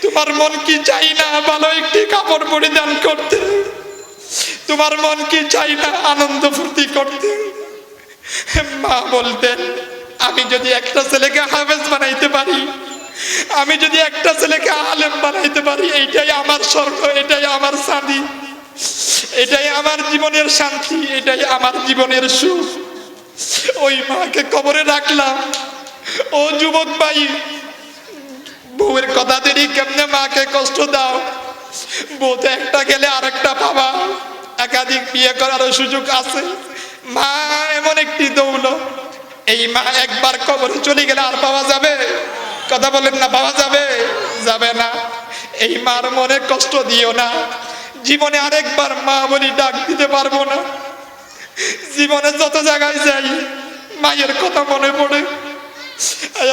তোমার মন কি চাই না ভালো একটি কাপড় পরিধান করতে? তোমার মন কি চাই না আনন্দ ফুর্তি করতে? মা বলতেন আমি যদি একটা ছেলেকে হাফেজ বানাইতে পারি, আমি যদি একটা ছেলেকে আলেম বানাইতে পারি, এইটাই আমার স্বর্গ, এটাই আমার শান্তি, এটাই আমার জীবনের শান্তি, এটাই আমার জীবনের সুখ। ওই মাকে কবরে রাখলাম। ও যুবক ভাই, বউয়ের কথা দেরি কেমনে মাকে কষ্ট দাও? বউ তো একটা গেলে আরেকটা পাবা, একাধিক বিয়ে করারও সুযোগ আছে। মা এমন একটি দৌলত, এই মা একবার কবরে চলে গেলে আর পাওয়া যাবে? কথা বলেন না, পাওয়া যাবে? যাবে না। এই মার মনে কষ্ট দিও না। জীবনে আরেকবার মা বলি ডাক দিতে পারবো না। জীবনে যত জায়গায় যাই মায়ের কথা মনে পড়ে।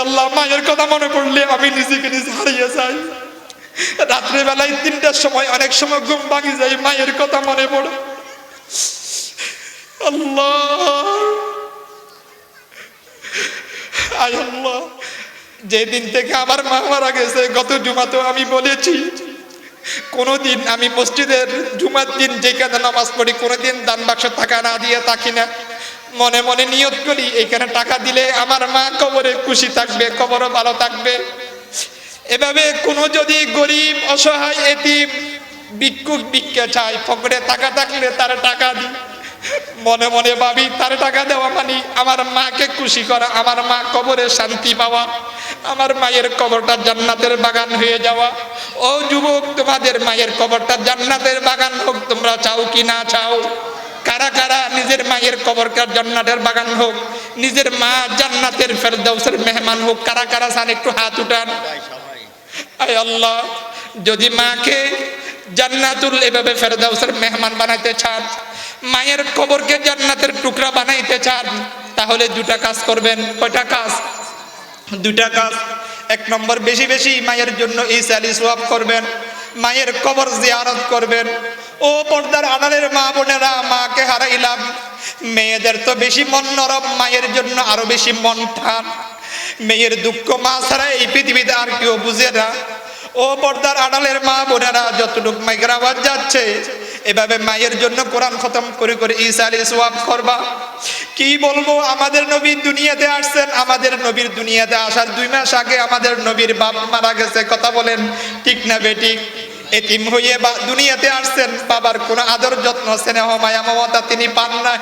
আল্লাহ, মায়ের কথা মনে পড়লে আমি নিজেকে নিজে হারিয়ে যাই। রাত্রিবেলায় 3টার সময় অনেক সময় ঘুম ভাঙি যায়, মায়ের কথা মনে পড়ে। আল্লাহ, আয় আল্লাহ, যেদিন থেকে আমার মা মারা গেছে, গত জুমাতেও আমি বলেছি, কোনোদিন আমি মসজিদের জুমার দিন যেখানে নামাজ পড়ি কোনোদিন দান বাক্স টাকা না দিয়ে থাকি না। মনে মনে নিয়ত করি এইখানে টাকা দিলে আমার মা কবরে খুশি থাকবে, কবরও ভালো থাকবে। এভাবে কোনো যদি গরিব অসহায় এতিম ভিক্ষুক ভিক্ষা চায়, পকেটে টাকা থাকলে তার টাকা দিই। মনে মনে ভাবি তার টাকা দেওয়া মানে আমার মাকে খুশি করা, আমার মা কবরে শান্তি পাওয়া, আমার মায়ের কবরটা জান্নাতের বাগান হয়ে যাওয়া। ও যুবক, তোমাদের মায়ের কবরটা জান্নাতের বাগান হোক, তোমরা চাও কি না চাও? কারা কারা নিজের মায়ের কবরটা জান্নাতের বাগান হোক, নিজের মা জান্নাতের ফেরদাউসের মেহমান হোক? কারা কারা চান? একটু হাত উঠান। আয় আল্লাহ, যদি মাকে জান্নাতুল এভাবে ফেরদাউসের মেহমান বানাইতে চান, মায়ের কবরকে জান্নাতের টুকরা বানাইতে চান, তাহলে দুটা কাজ করবেন। কয়টা কাজ? দুটা কাজ। 1 নম্বর, বেশি বেশি মায়ের জন্য ইসালি সওয়াব করবেন, মায়ের কবর জিয়ারত করবেন। ও পর্দার আড়ালের মা বোনেরা, মাকে হারাইলাম, মেয়েদের তো বেশি মন নরম, মায়ের জন্য আরো বেশি মন টান। মেয়ের দুঃখ মা ছাড়া এই পৃথিবীতে আর কেউ বুঝে না। ও পর্দার আড়ালের মা বোনেরা, যতটুক মাইকের আওয়াজ যাচ্ছে, এভাবে মায়ের জন্য কোরআন খতম করে করে ইসালি সওয়াব করবা। কি বলবো, আমাদের নবী দুনিয়াতে আসছেন, আমাদের নবীর দুনিয়াতে আসার 2 মাস আগে আমাদের নবীর বাপ মারা গেছে। কথা বলেন ঠিক না বেঠিক? এতিম হয়ে দুনিয়াতে আসছেন, বাবার কোনো আদর যত্ন স্নেহ মায়া মমতা তিনি পান না।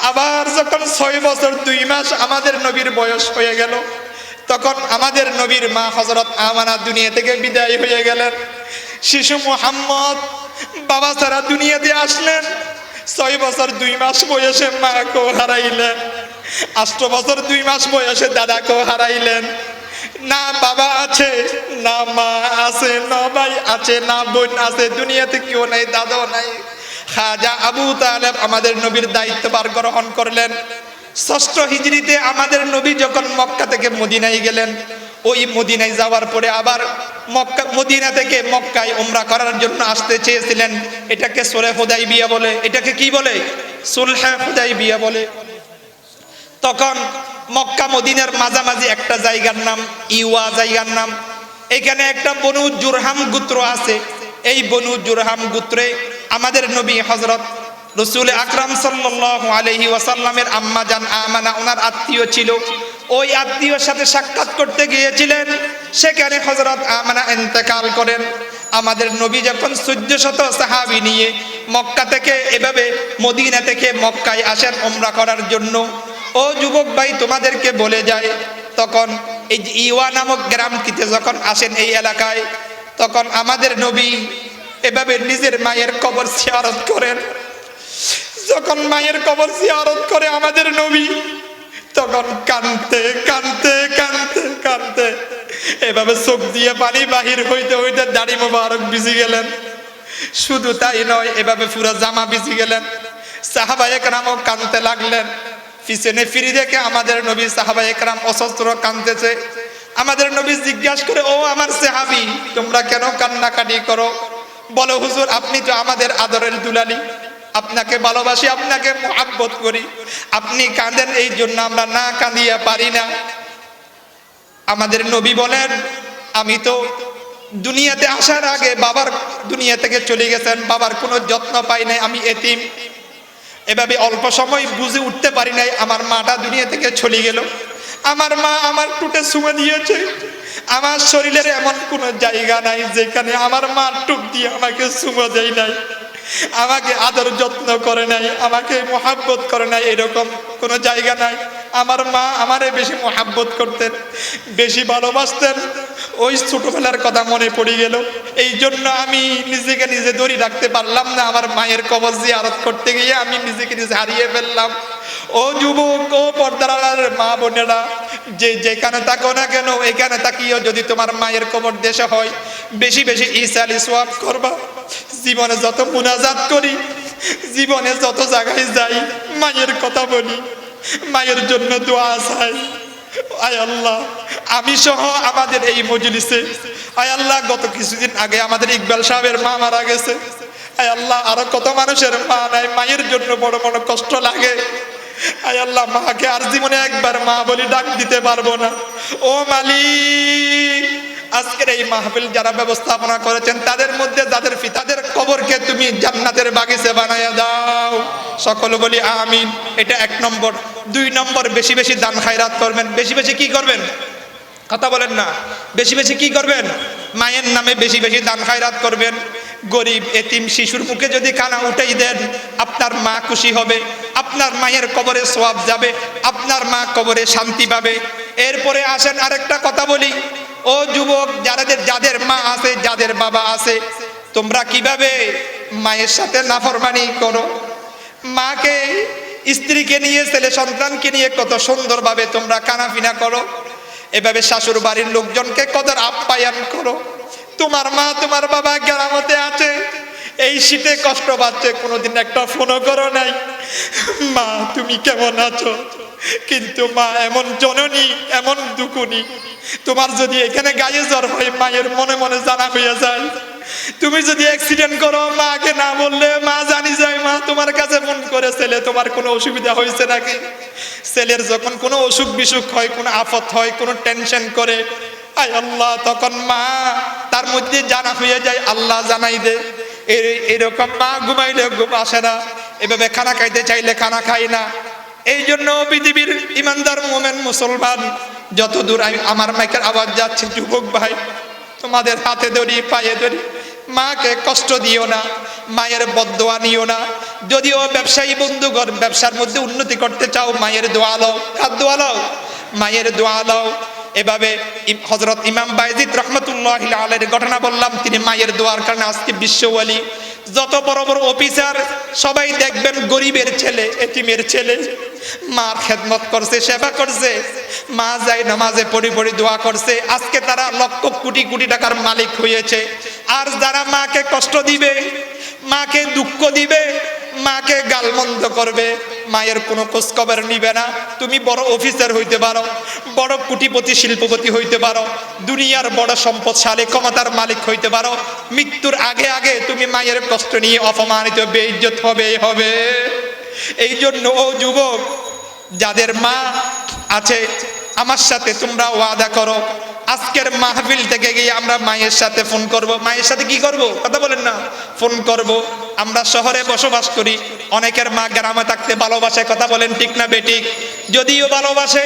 আবার যখন 6 বছর 2 মাস আমাদের নবীর বয়স হয়ে গেল, তখন আমাদের নবীর মা হযরত আমানা দুনিয়া থেকে বিদায় হয়ে গেলেন। শিশু মুহাম্মদ বাবা ছাড়া দুনিয়াতে আসলেন। 6 বছর 2 মাস বয়সে মাকেও হারাইলেন, 8 বছর 2 মাস বয়সে দাদাকেও হারাইলেন। না বাবা আছে, না মা আছে, না ভাই আছে, না বোন আছে, দুনিয়াতে কেউ নাই, দাদাও নাই। খাজা আবু তালেব আমাদের নবীর দায়িত্বভার গ্রহণ করলেন। 6ষ্ঠ হিজরিতে আমাদের নবী যখন মক্কা থেকে মদিনায় গেলেন, ওই মদিনায় যাওয়ার পরে আবার মদিনা থেকে মক্কায় উমরা করার জন্য আসতে চেয়েছিলেন। এটাকে সুলহে হুদাইবিয়া বলে। এটাকে কি বলে? সুলহে হুদাইবিয়া বলে। তখন মক্কা মদিনার মাঝামাঝি একটা জায়গার নাম ইওয়া জায়গার নাম। এখানে একটা বনু জুরহাম গোত্র আছে। এই বনু জুরহাম গোত্রে আমাদের নবী হযরত রাসূল আকরাম সাল্লাল্লাহু আলাইহি ওয়াসাল্লামের আম্মা জান আমানা ওনার আত্মীয় ছিল। ওই আত্মীয়র সাথে সাক্ষাৎ করতে গিয়েছিলেন, সেখানে হযরত আমানা ইন্তেকাল করেন। আমাদের নবী যখন 1400 সাহাবী নিয়ে মক্কা থেকে এভাবে মদিনা থেকে মক্কায় আসেন উমরা করার জন্য। ও যুবক ভাই, তোমাদেরকে বলে যায়, তখন এই ইওয়া নামক গ্রামটিতে যখন আসেন এই এলাকায়, তখন আমাদের নবী এভাবে নিজের মায়ের কবর জিয়ারত করেন। যখন মায়ের কবর জিয়ারত করে আমাদের নবী, তখন কানতে কানতে কানতে কানতে এভাবে চোখ দিয়ে পানি বাহির হইতে হইতে দাড়ি মোবারক ভিজে গেলেন। শুধু তাই নয়, এভাবে পুরো জামা ভিজে গেলেন। সাহাবায়ে কেরামও কানতে লাগলেন। পিছনে ফিরে দেখে আমাদের নবী সাহাবায়ে কেরাম অসস্ত্র কানতেছে। আমাদের নবী জিজ্ঞাসা করে, ও আমার সাহাবী, তোমরা কেন কান্নাকাটি করো? বলো হুজুর, আপনি তো আমাদের আদরের দুলালি, আপনাকে ভালোবাসি, আপনাকে মহব্বত করি। আপনি কাঁদেন, এই জন্য আমরা না কাঁদিয়ে পারি না। আমাদের নবী বলেন, আমি তো দুনিয়াতে আসার আগে বাবার দুনিয়া থেকে চলে গেছেন, বাবার কোনো যত্ন পাই নাই, আমি এতিম। এভাবে অল্প সময় বুঝে উঠতে পারি নাই, আমার মাটা দুনিয়া থেকে চলে গেল। আমার মা আমার টুটে চুমে দিয়েছে। আমার শরীরের এমন কোনো জায়গা নাই যেখানে আমার মা টুক দিয়ে আমাকে চুমো দেয় নাই, আমাকে আদর যত্ন করে নাই, আমাকে মহাব্বত করে নাই, এরকম কোনো জায়গা নাই। আমার মা আমারে বেশি মহাব্বত করতেন, বেশি ভালোবাসতেন। ওই ছোটবেলার কথা মনে পড়ে গেল। এই জন্য আমি নিজেকে নিজে ধরে রাখতে পারলাম না। আমার মায়ের কবর জিয়ারত করতে গিয়ে আমি নিজেকে নিজে হারিয়ে ফেললাম। ও যুবক, ও পর্দার আড়ালের মা বোনেরা, যে যেখানে থাকো না কেন, এখানে তাকিও যদি তোমার মায়ের কবর দেশে হয়, বেশি বেশি ইসালি সোয়াব করবা। জীবনে যত মুনাজাত করি, জীবনে যত জায়গায় যাই, মায়ের কথা বলি, মায়ের জন্য দোয়া চাই। আয় আল্লাহ, আমি সহ আমাদের এই মজলিসে, আয় আল্লাহ, গত কিছুদিন আগে আমাদের ইকবাল সাহেবের মা মারা গেছে। আয় আল্লাহ, আরো কত মানুষের মা নাই, মায়ের জন্য বড় বড় কষ্ট লাগে। আয় আল্লাহ, মাকে আর জীবনে একবার মা বলি ডাক দিতে পারবো না। ও মালিক, আজকের এই মাহফিল যারা ব্যবস্থাপনা করেছেন, তাদের মধ্যে যাদের পিতাদের কবরকে তুমি জান্নাতের বাগিচা বানায়া দাও। সকল বলি আমিন। এটা 1 নম্বর। 2 নম্বর, বেশি বেশি দান খায়রাত করবেন। বেশি বেশি কি করবেন? কথা বলেন না। বেশি বেশি কি করবেন? মায়ের নামে বেশি বেশি দান খায়রাত করবেন। গরিব এতিম শিশুর মুখে যদি কানা উঠাই দেন, আপনার মা খুশি হবে, আপনার মায়ের কবরে সওয়াব যাবে, আপনার মা কবরে শান্তি পাবে। এরপরে আসেন আরেকটা কথা বলি। ও যুবক, যাদের মা আছে, যাদের বাবা আছে, তোমরা কিভাবে মায়ের সাথে নাফরমানি করো। মাকে, স্ত্রীকে নিয়ে, ছেলে সন্তানকে নিয়ে কত সুন্দরভাবে তোমরা কানাফিনা করো। এভাবে শাশুড় বাড়ির লোকজনকে কদর আপ্যায়ন করো। তোমার মা, তোমার বাবা গ্রামতে আছে, এই শীতে কষ্ট পাচ্ছে, কোনোদিন একটা ফোনও করো নাই, মা তুমি কেমন আছো? কিন্তু মা এমন জননী, এমন দুকুনি, তোমার যদি এখানে গায়ে জ্বর হয়, মায়ের মনে মনে জানা হয়ে যায়। তুমি যদি অ্যাক্সিডেন্ট করো, মাকে না বললে মা জানি যায়, মা তোমার কাছে ফোন করে, ছেলে তোমার কোনো অসুবিধা হয়েছে নাকি। ছেলের যখন কোনো অসুখ বিসুখ হয়, কোনো আফত হয়, কোনো টেনশন করে, আয় আল্লাহ, তখন মা তার মধ্যে জানা হয়ে যায়, আল্লাহ জানাই দে। এরকম মা ঘুমাইলে ঘুম আসে না, এভাবে খানা খাইতে চাইলে খানা খাই না। এই জন্য পৃথিবীর ইমানদার মুমিন মুসলমান, যতদূর আমার মাইকের আওয়াজ যাচ্ছে, যুবক ভাই, তোমাদের হাতে ধরি, পায়ে ধরি, মাকে কষ্ট দিও না, মায়ের বদদোয়া নিও না। যদিও ব্যবসায়ী বন্ধুগণ, ব্যবসার মধ্যে উন্নতি করতে চাও, মায়ের দোয়া লও। কার দোয়া লও? মায়ের দোয়া লও। এভাবে হযরত ইমাম বায়জিদ রাহমাতুল্লাহি আলাইহির ঘটনা বললাম, তিনি মায়ের দোয়ার কারণে আজকে বিশ্ব ওয়ালি। যত বড় বড় অফিসার সবাই দেখবেন গরিবের ছেলে, এতিমের ছেলে, মার খেদমত করছে, সেবা করছে, মা যায় নামাজে পড়ি পড়ি দোয়া করছে, আজকে তারা লক্ষ কোটি কোটি টাকার মালিক হয়েছে। আর যারা মাকে কষ্ট দিবে, মাকে দুঃখ দিবে, মাকে গালমন্দ করবে, মায়ের কোনো খোঁজখবর নিবে না, তুমি বড় অফিসার হইতে পারো, বড় কোটিপতি শিল্পপতি হইতে পারো, দুনিয়ার বড় সম্পদশালী ক্ষমতার মালিক হইতে পারো, মৃত্যুর আগে আগে তুমি মায়ের কষ্ট নিয়ে অপমানিত, বেইজ্জত হবে। এই জন্য ও যুবক, যাদের মা আছে, আমার সাথে তোমরা ওয়াদা করো, আজকের মাহফিল থেকে গিয়ে আমরা মায়ের সাথে ফোন করব। মায়ের সাথে কি করব? কথা বলেন না। ফোন করব। আমরা শহরে বসবাস করি, অনেকের মা গ্রামে থাকতে ভালোবাসে, কথা বলেন ঠিক না বেঠিক? যদিও ভালোবাসে,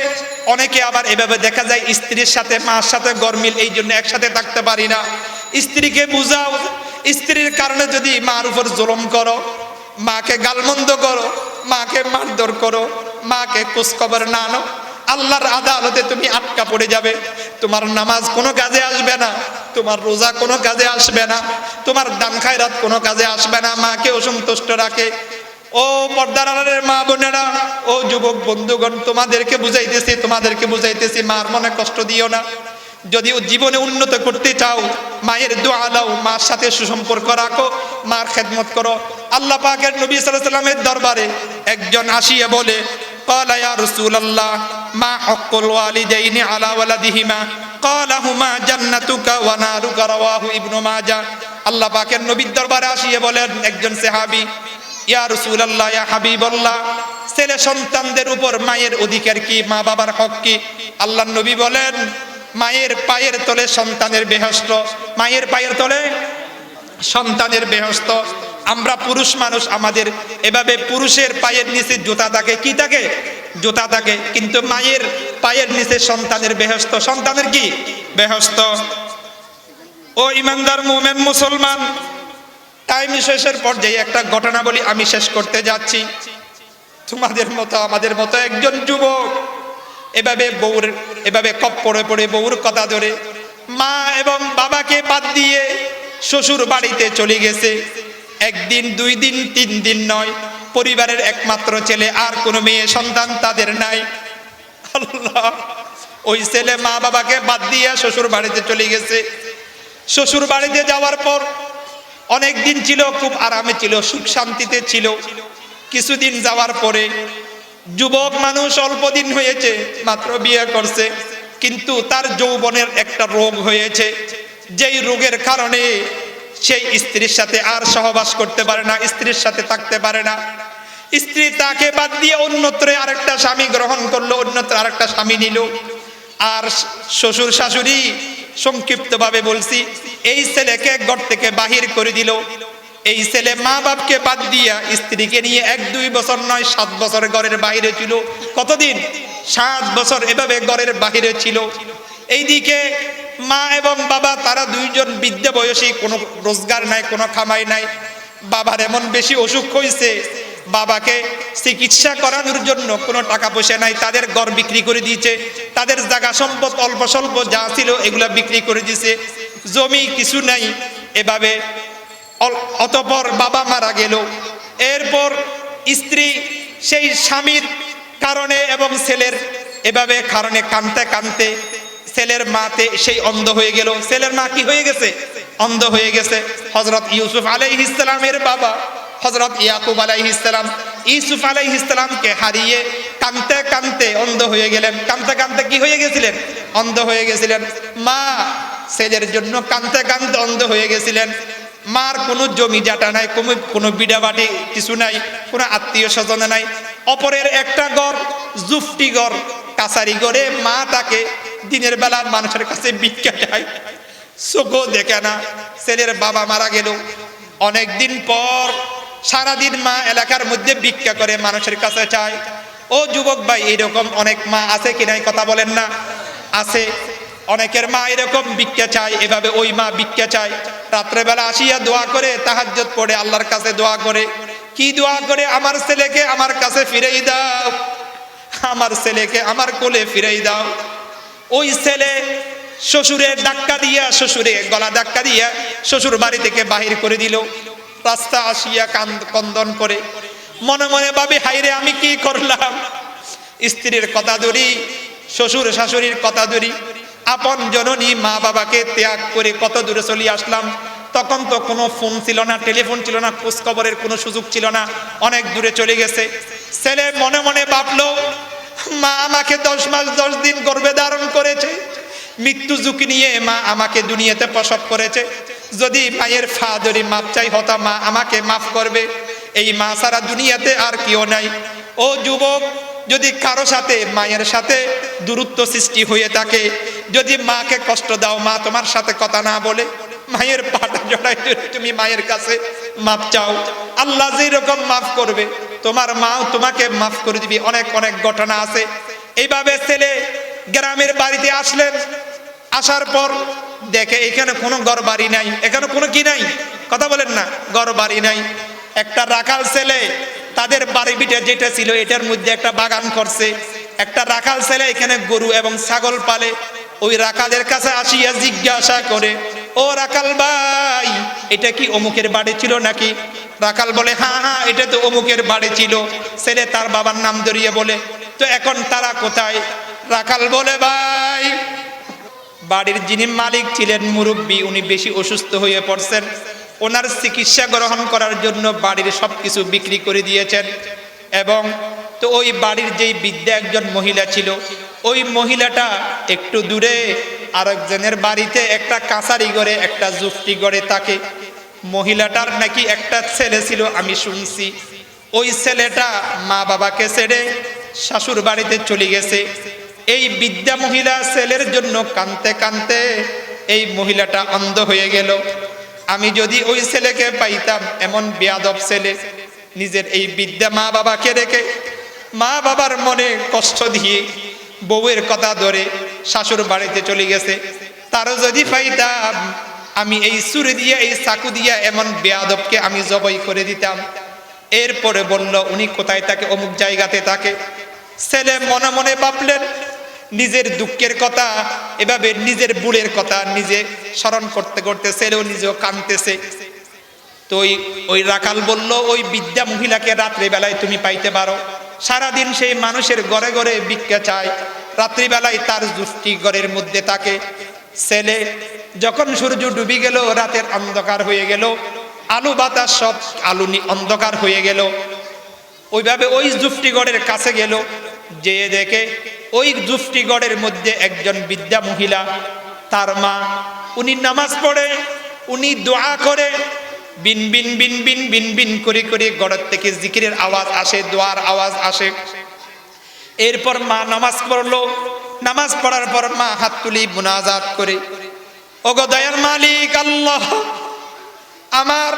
অনেকে আবার এভাবে দেখা যায় স্ত্রীর সাথে মার সাথে গরমিল, এই জন্য একসাথে থাকতে পারি না। স্ত্রীকে বুঝাও, স্ত্রীর কারণে যদি মার উপর জুলুম করো, মাকে গালমন্দ করো, মাকে মারধর করো, মাকে খোঁজখবর না আনো, আল্লাহর আদালতে তুমি আটকা পড়ে যাবে। তোমার নামাজ কোনো কাজে আসবে না, তোমার রোজা কোনো কাজে আসবে না, তোমার দান খায়রাত কোনো কাজে আসবে না। মাকে অসন্তুষ্ট রাখে। ও পর্দার আড়ালের মা বোনেরা, ও যুবক বন্ধুগণ, তোমাদেরকে বুঝাইতেছি, মার মনে কষ্ট দিও না। যদি জীবনে উন্নত করতে চাও, মায়ের দোয়া নাও, মার সাথে সুসম্পর্ক রাখো, মার খেদমত করো। আল্লাহ পাকের নবী সাল্লাল্লাহু আলাইহি ওয়াসাল্লামের দরবারে একজন আসিয়া বলে, قال يا رسول الله ما حق الوالدين على ولدهما قال هما جنتك ونارك رواه ابن ماجه। আল্লাহ পাকের নবীর দরবারে আসিয়া বলেন একজন সাহাবী, ইয়া রাসূলুল্লাহ, ইয়া হাবিবাল্লাহ, ছেলে সন্তানদের উপর মায়ের অধিকার কি, মা বাবার হক কি? আল্লাহর নবী বলেন, মায়ের পায়ের তলে সন্তানের বেহেশত, মায়ের পায়ের তলে সন্তানের বেহেশত। আমরা পুরুষ মানুষ, আমাদের এভাবে পুরুষের পায়ের নিচে জুতা থাকে, কি থাকে? জুতা থাকে। কিন্তু মায়ের পায়ের নিচে সন্তানের বেহেশত, সন্তানের কি? বেহেশত। ও ইমানদার মুমিন মুসলমান, টাইম শেষের পর্যায়ে একটা ঘটনা বলি, আমি শেষ করতে যাচ্ছি। তোমাদের মতো আমাদের মতো একজন যুবক এভাবে কপ্পরে পড়ে বউর কথা ধরে মা এবং বাবাকে বাদ দিয়ে শ্বশুর বাড়িতে চলে গেছে। একদিন, 2 দিন, 3 দিন নয়, পরিবারের একমাত্র ছেলে, আর কোনো মেয়ে সন্তান তাদের নাই। আল্লাহ, ওই ছেলে মা বাবাকে বাদ দিয়ে শ্বশুর বাড়িতে চলে গেছে। শ্বশুর বাড়িতে যাওয়ার পর অনেক দিন ছিল, খুব আরামে ছিল, সুখ শান্তিতে ছিল। কিছুদিন যাওয়ার পরে যুবক মানুষ, অল্প দিন হয়েছে, মাত্র বিয়ে করছে, কিন্তু তার যৌবনের একটা রোগ হয়েছে, যেই রোগের কারণে সেই স্ত্রীর সাথে আর সহবাস করতে পারে না, স্ত্রীর সাথে থাকতে পারে না। স্ত্রী তাকে বাদ দিয়ে অন্যত্র আরেকটা স্বামী গ্রহণ করলো, অন্যত্র আরেকটা স্বামী নিল। আর শ্বশুর শাশুড়ি, সংক্ষিপ্তভাবে বলছি, এই ছেলেকে ঘর থেকে বাহির করে দিল। এই ছেলে মা বাপকে বাদ দিয়া স্ত্রীকে নিয়ে 1-2 বছর নয়, 7 বছর ঘরের বাইরে ছিল। কতদিন? 7 বছর এভাবে ঘরের বাইরে ছিল। এইদিকে মা এবং বাবা, তারা দুইজন বৃদ্ধ বয়সী, কোনো রোজগার নাই, কোনো খামাই নাই। বাবার এমন বেশি অসুখ হয়েছে, বাবাকে চিকিৎসা করানোর জন্য কোনো টাকা পয়সা নাই। তাদের ঘর বিক্রি করে দিয়েছে, তাদের জায়গা সম্পদ অল্প স্বল্প যা ছিল এগুলা বিক্রি করে দিয়েছে, জমি কিছু নাই। এভাবে অতঃপর বাবা মারা গেল। এরপর স্ত্রী সেই স্বামীর কারণে এবং ছেলের এভাবে কারণে কাঁদতে কাঁদতে ছেলের মাতে সেই অন্ধ হয়ে গেল। ছেলের মা কি হয়ে গেছে? অন্ধ হয়ে গেছে। হযরত ইউসুফ আলাইহিস সালামের বাবা হযরত ইয়াকুব আলাইহিস সালাম ইউসুফ আলাইহিস সালামকে হারিয়ে কাঁদতে কাঁদতে অন্ধ হয়ে গেলেন। কাঁদতে কাঁদতে কি হয়ে গেছিলেন? অন্ধ হয়ে গেছিলেন। মা ছেলের জন্য কাঁদতে কাঁদতে অন্ধ হয়ে গেছিলেন। মার কোনো জমি জাটা নাই, কোনো বিড়া বাটি কিছু নাই, কোনো আত্মীয় স্বজন নাই। অপরের একটা ঘর, জুফটি ঘর, কাছারি ঘরে মা তাকে দিনের বেলা মানুষের কাছে ভিক্ষা চায়, চোখও দেখে না। ছেলের বাবা মারা গেল। অনেকদিন পর সারাদিন মা এলাকার মধ্যে ভিক্ষা করে মানুষের কাছে চায়। ও যুবক ভাই, এরকম অনেক মা আছে কি নাই? কথা বলেন না। আছে। অনেকের মা এরকম ভিক্ষা চায়, এভাবে ওই মা ভিক্ষা চায়। রাত্রেবেলা আসিয়া দোয়া করে, তাহাজ্জুদ পড়ে আল্লাহর কাছে দোয়া করে। কি দোয়া করে? আমার ছেলেকে আমার কাছে ফিরাই দাও, আমার ছেলেকে আমার কোলে ফিরাই দাও। ওই ছেলে শ্বশুরের ধাক্কা দিয়া, শ্বশুরে গলা ধাক্কা দিয়া শ্বশুর বাড়ি থেকে বাহির করে দিল। রাস্তা আসিয়া কন্দন করে মনে মনে ভাবে, হাইরে আমি কি করলাম? স্ত্রীর কথা ধরি, শ্বশুর শাশুড়ির কথা ধরি, আপন জননী মা বাবাকে ত্যাগ করে কত দূরে চলে আসলাম। তখন তো কোনো ফোন ছিল না, টেলিফোন ছিল না, খোঁজ খবরের কোনো সুযোগ ছিল না, অনেক দূরে চলে গেছে। ছেলে মনে মনে ভাবলো, মা আমাকে 10 মাস 10 দিন গর্ভে ধারণ করেছে, মৃত্যু ঝুঁকি নিয়ে মা আমাকে দুনিয়াতে প্রসব করেছে। যদি মায়ের ফা ধরি মাপ চাই হতা, মা আমাকে মাফ করবে। এই মা ছাড়া দুনিয়াতে আর কেউ নাই। ও যুবক, যদি কারো সাথে মায়ের সাথে দূরত্ব সৃষ্টি হয়ে থাকে, যদি মাকে কষ্ট দাও, মা তোমার সাথে কথা না বলে, মায়ের পাটা জড়াই তুমি মায়ের কাছে মাপ চাও, আল্লাহ যেই রকম মাফ করবে তোমার মাও তোমাকে মাফ করে দিবে। অনেক অনেক ঘটনা আছে। এইভাবে ছেলে গ্রামের বাড়িতে আসলেন। আসার পর দেখে এখানে কোনো ঘর বাড়ি নাই, এখানে কোনো কি নাই? কথা বলেন না। ঘর বাড়ি নাই। একটা রাখাল ছেলে তাদের বাড়ি বিটে যেটা ছিল এটার মধ্যে একটা বাগান করছে। একটা রাখাল ছেলে এখানে গরু এবং ছাগল পালে। ওই রাখালের কাছে আসিয়া জিজ্ঞাসা করে, ও রাখাল ভাই, এটা কি অমুকের বাড়ি ছিল নাকি? রাখাল বলে, হ্যাঁ হ্যাঁ, এটা তো অমুকের বাড়ি ছিল। ছেলে তার বাবার নাম ধরিয়ে বলে, তো এখন তারা কোথায়? রাখাল বলে, ভাই, বাড়ির যিনি মালিক ছিলেন মুরব্বী, উনি বেশি অসুস্থ হয়ে পড়ছেন। ওনার চিকিৎসা গ্রহণ করার জন্য বাড়ির সবকিছু বিক্রি করে দিয়েছেন। এবং তো ওই বাড়ির যেই বৃদ্ধা একজন মহিলা ছিল, ওই মহিলাটা একটু দূরে আরেকজনের বাড়িতে একটা কাছারি ঘরে, একটা জুফটি ঘরে থাকে। মহিলাটার নাকি একটা ছেলে ছিল, আমি শুনছি। ওই ছেলেটা মা বাবাকে ছেড়ে শাশুর বাড়িতে চলে গেছে। এই বৃদ্ধা মহিলা ছেলের জন্য কাঁদতে কাঁদতে এই মহিলাটা অন্ধ হয়ে গেল। আমি যদি ওই ছেলেকে পাইতাম, এমন বেয়াদব ছেলে নিজের এই বৃদ্ধা মা বাবাকে রেখে মা বাবার মনে কষ্ট দিয়ে বউয়ের কথা ধরে শাশুর বাড়িতে চলে গেছে, তারও যদি পাইতাম আমি এই ছুরি দিয়ে এই চাকু দিয়ে এমন বেয়াদবকে আমি জবাই করে দিতাম। এরপরে বলল উনি কোথায় থাকে, অমুক জায়গাতে থাকে। ছেলে মনে মনে ভাবলেন নিজের দুঃখের কথা, এভাবে নিজের বুড়ের কথা নিজে স্মরণ করতে করতে ছেলেও নিজেও কাঁদতেছে। তো ওই রাখাল বলল ওই বৃদ্ধা মহিলাকে রাত্রিবেলায় তুমি পাইতে পারো। সারাদিন সেই মানুষের ঘরে ঘরে ভিক্ষা চায়, রাত্রিবেলায় তার জুষ্টি ঘরের মধ্যে থাকে। ছেলে যখন সূর্য ডুবে গেল, রাতের অন্ধকার হয়ে গেল, আলো বাতাস সব অন্ধকার হয়ে গেল, ওইভাবে ওই জুফটিগড়ের কাছে গেল। যে দেখে ওই জুফটিগড়ের মধ্যে একজন বৃদ্ধা মহিলা, তার মা, উনি নামাজ পড়ে, উনি দোয়া করে, বিন বিন বিন বিন বিন বিন করে করে গড়ের থেকে জিকিরের আওয়াজ আসে, দোয়ার আওয়াজ আসে। এরপর মা নামাজ পড়লো। নামাজ পড়ার পর মা হাত তুলি মুনাজাত করে, ওগো দয়ার মালিক আল্লাহ, আমার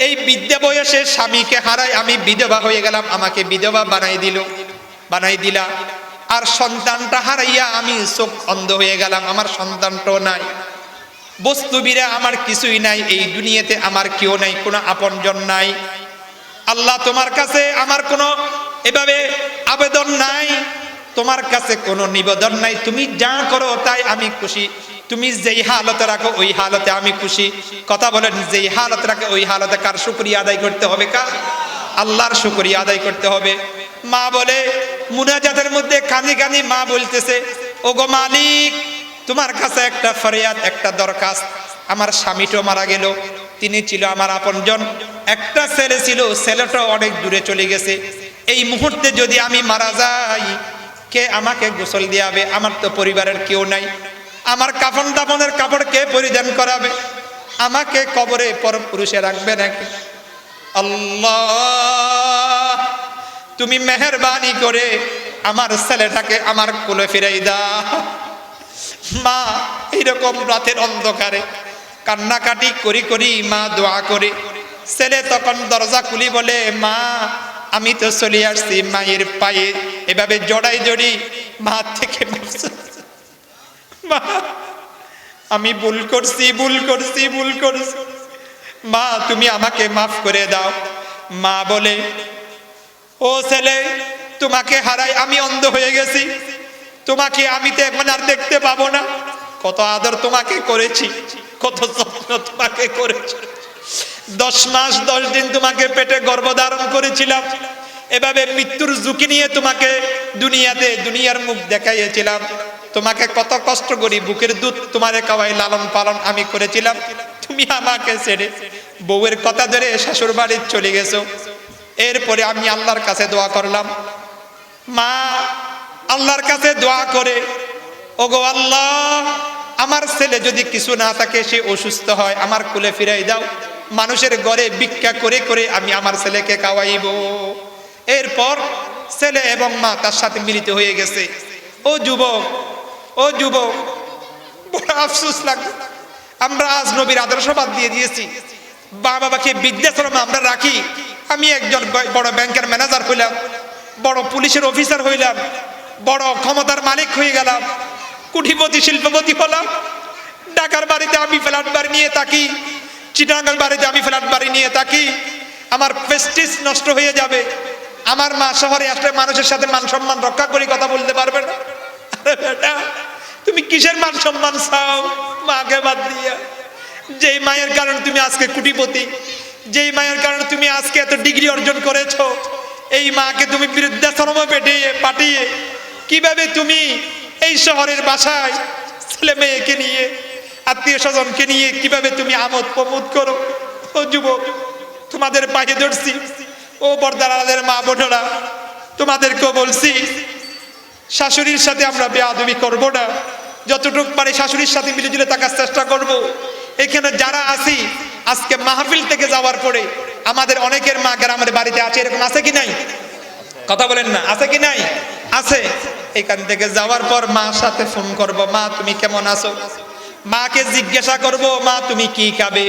এই বিদ্যা বয়সে স্বামীকে হারাই আমি বিধবা হয়ে গেলাম, আমাকে বিধবা বানাই দিলা। আর সন্তানটা হারাইয়া আমি চোখ অন্ধ হয়ে গেলাম, আমার সন্তানটাও নাই, বস্তুবিরা আমার কিছুই নাই, এই দুনিয়াতে আমার কেউ নাই, কোনো আপনজন নাই। আল্লাহ তোমার কাছে আমার কোনো এভাবে আবেদন নাই, তোমার কাছে কোনো নিবেদন নাই, তুমি যা করো তাই আমি খুশি, তুমি যেই হালতে রাখো ওই হালতে আমি খুশি। কথা বলেন, যেই হালত রাখে ওই হালতে কার শুকরিয়া আদায় করতে হবে? কার? আল্লাহর শুকরিয়া আদায় করতে হবে। মা বলে মুনাজাতের মধ্যে কাঁদি কাঁদি মা বলতেছে, ওগো মালিক, তোমার কাছে একটা ফরিয়াদ, একটা দরখাস্ত। আমার স্বামীটা মারা গেল, তিনি ছিল আমার আপনজন, একটা ছেলে ছিল, ছেলেটা অনেক দূরে চলে গেছে। এই মুহূর্তে যদি আমি মারা যাই, কে আমাকে গোসল দিয়াবে? আমার তো পরিবারের কেউ নাই, আমার কাফন দাফনের কাপড় কে পরিধান করাবে? আমাকে কবরে পরপুরুষে রাখবে নাকি? আল্লাহ, তুমি মেহেরবানি করে আমার ছেলেটাকে আমার কোলে ফিরাই দাও। মা এইরকম রাতের অন্ধকারে কান্নাকাটি করি করি মা দোয়া করে। ছেলে তখন দরজা খুলি বলে, মা আমি তো চলে আসছি। মায়ের পায়ে এভাবে জড়াই জড়ি মা থেকে, মা আমি ভুল করছি, ভুল করছি, ভুল করছি, মা তুমি আমাকে মাফ করে দাও। মা বলে, ও ছেলে, তোমাকে হারাই আমি অন্ধ হয়ে গেছি, তোমাকে আমি তো এখন আর দেখতে পাবো না। কত আদর তোমাকে করেছি, কত যত্ন তোমাকে করেছি, 10 মাস 10 দিন তোমাকে পেটে গর্ভধারণ করেছিলাম, এভাবে মৃত্যুর ঝুঁকি নিয়ে তোমাকে দুনিয়ার মুখ দেখাইয়েছিলাম, তোমাকে কত কষ্ট করি বুকের দুধ তোমারে খাওয়াই লালন পালন আমি করেছিলাম। তুমি আমাকে ছেড়ে বউয়ের কথা ধরে শ্বশুর বাড়ি চলে গেছো। এরপরে আমি আল্লাহর কাছে দোয়া করলাম। মা আল্লাহর কাছে দোয়া করে, ওগো আল্লাহ, আমার ছেলে যদি কিছু না থাকে, সে অসুস্থ হয়, আমার কোলে ফিরাই দাও। মানুষের ঘরে ভিক্ষা করে করে আমি আমার ছেলেকে খাওয়াইব। এরপর ছেলে এবং মা তার সাথে মিলিত হয়ে গেছে। ও যুবক, ও যুবক, বড় আফসোস লাগে, আমরা আজ নবীর আদর্শ বাদ দিয়ে দিয়েছি। বাবাকে বৃদ্ধাশ্রমে আমরা রাখি। আমি একজন বড় ব্যাংকের ম্যানেজার হইলাম, বড় পুলিশের অফিসার হইলাম, বড় ক্ষমতার মালিক হয়ে গেলাম, কুঠিপতি শিল্পপতি হলাম। ঢাকার বাড়িতে আমি ফ্ল্যাট বাড়ি নিয়ে থাকি, চিটাগাং বাড়িতে আমি ফ্ল্যাট বাড়ি নিয়ে থাকি। আমার প্রেস্টিজ নষ্ট হয়ে যাবে। আমার মা শহরে আসলে মানুষের সাথে মান সম্মান রক্ষা করে কথা বলতে পারবে না। আরে বেটা, তুমি কিসের মান সম্মান চাও মাকে বাদ দিয়া? যেই মায়ের কারণে তুমি আজকে কুটিপতি, যেই মায়ের কারণে তুমি আজকে এত ডিগ্রি অর্জন করেছো, এই মাকে তুমি বৃদ্ধাশ্রমে পাঠিয়ে কিভাবে তুমি এই শহরের বাসায় ছেলে মেয়েকে নিয়ে, আত্মীয় স্বজনকে নিয়ে কিভাবে তুমি আমোদ প্রমোদ করো? ও যুবক, তোমাদের পায়ে ধরছি। ও বর্দারাদের মা বোনেরা, তোমাদেরকেও বলছি, শাশুড়ির সাথে আমরা বেয়াদবি করব না। যতটুকু পারি শাশুড়ির সাথে মিলেজুলে থাকার চেষ্টা করব। এখানে যারা আছি, আজকে মাহফিল থেকে যাওয়ার পরে আমাদের অনেকের মা গ্রামের বাড়িতে আছে, এরকম আছে কি নাই? কথা বলেন না, আছে কি নাই? আছে। এখান থেকে যাওয়ার পর মার সাথে ফোন করব, মা তুমি কেমন আছো? মাকে জিজ্ঞাসা করব, মা তুমি কি খাবে,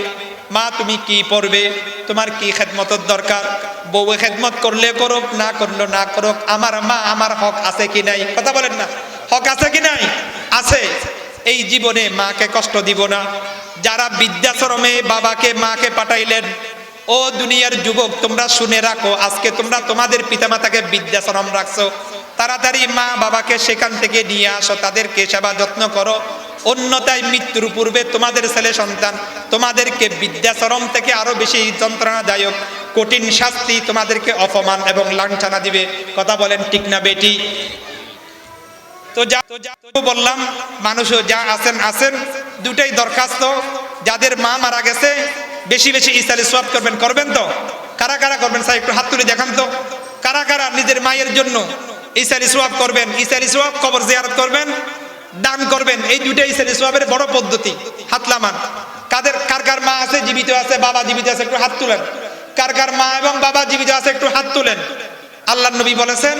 মা তুমি কি পড়বে, তোমার কি খেদমতের দরকার। বউ খেদমত করলে করুক, না করলো না করুক, আমার মা আমার হক আছে কি নাই? কথা বলেন না, হক আছে কি নাই? আছে। এই জীবনে মাকে কষ্ট দিব না। যারা বৃদ্ধাশ্রমে বাবাকে মাকে পাঠাইলেন, ও দুনিয়ার যুবক তোমরা শুনে রাখো, আজকে তোমরা তোমাদের পিতামাতাকে বৃদ্ধাশ্রম রাখছো, তাড়াতাড়ি মা বাবাকে সেখান থেকে নিয়ে আসো, তাদেরকে সেবা যত্ন করো। অন্যথায় মৃত্যুর পূর্বে তোমাদের ছেলে সন্তান তোমাদেরকে বৃদ্ধাশ্রম থেকে আরো বেশি যন্ত্রণাদায়ক কঠিন শাস্তি, তোমাদেরকে অপমান এবং লাঞ্ছনা দিবে। কথা বলেন ঠিক না বেটি? তো যা বললাম, মানুষও যা আছেন দুটাই দরখাস্ত। যাদের মা মারা গেছে বেশি বেশি ইসালি সোয়াব করবেন, করবেন তো? কারা কারা করবেন স্যার একটু হাত তুলে দেখান তো, কারা কারা নিজের মায়ের জন্য ইসালি সোয়াব করবেন? ইসালি সোয়াব, কবর জিয়ারত করবেন, দান করবেন, এই দুটাই ইসালি সোয়াবের বড় পদ্ধতি। হাত লামান। কার কার মা আছে, জীবিত আছে, বাবা জীবিত আছে, একটু হাত তুলেন। কার কার মা এবং বাবা জীবিত আছে একটু হাত তুলেন। আল্লাহর নবী বলেছেন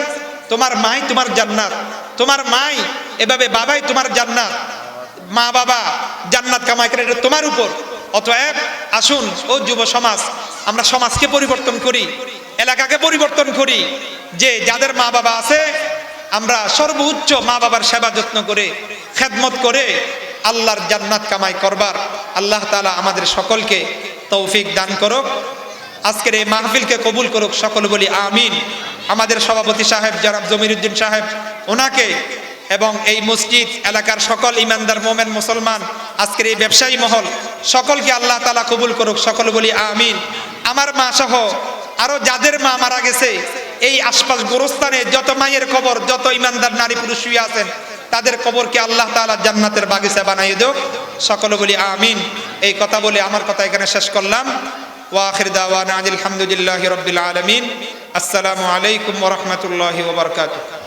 তোমার মাই তোমার জান্নাত, তোমার মাই এভাবে বাবাই তোমার জান্নাত। মা বাবা জান্নাত কামাই করে, এটা তোমার উপর। অতএব আসুন ও যুব সমাজ, আমরা সমাজকে পরিবর্তন করি, এলাকাকে পরিবর্তন করি, যে যাদের মা বাবা আছে আমরা সর্বোচ্চ মা বাবার সেবা যত্ন করে খেদমত করে আল্লাহর জান্নাত কামাই করবার আল্লাহ তাআলা আমাদের সকলকে তৌফিক দান করুক। আজকের এই মাহফিলকে কবুল করুক, সকল বলি আমিন। আমাদের সভাপতি সাহেব জনাব জমিরুদ্দিন সাহেব, ওনাকে এবং এই মসজিদ এলাকার সকল ইমানদার মোমেন মুসলমান, আজকের এই ব্যবসায়ী মহল, সকলকে আল্লাহ তাআলা কবুল করুক, সকল বলি আমিন। আমার মা সহ আরো যাদের মা মারা গেছে, এই আশপাশ গোরস্থানে যত মায়ের কবর, যত ইমানদার নারী পুরুষ শুয়ে আছেন, তাদের কবরকে আল্লাহ তাআলা জান্নাতের বাগিচা বানাইয়ে দেব, সকল বলি আমিন। এই কথা বলে আমার কথা এখানে শেষ করলাম। ওয়া আখির দাওয়ানা আলহামদুলিল্লাহি রাব্বিল আলামিন। আসসালামু আলাইকুম ওয়া রাহমাতুল্লাহি ওয়া বারাকাতুহু।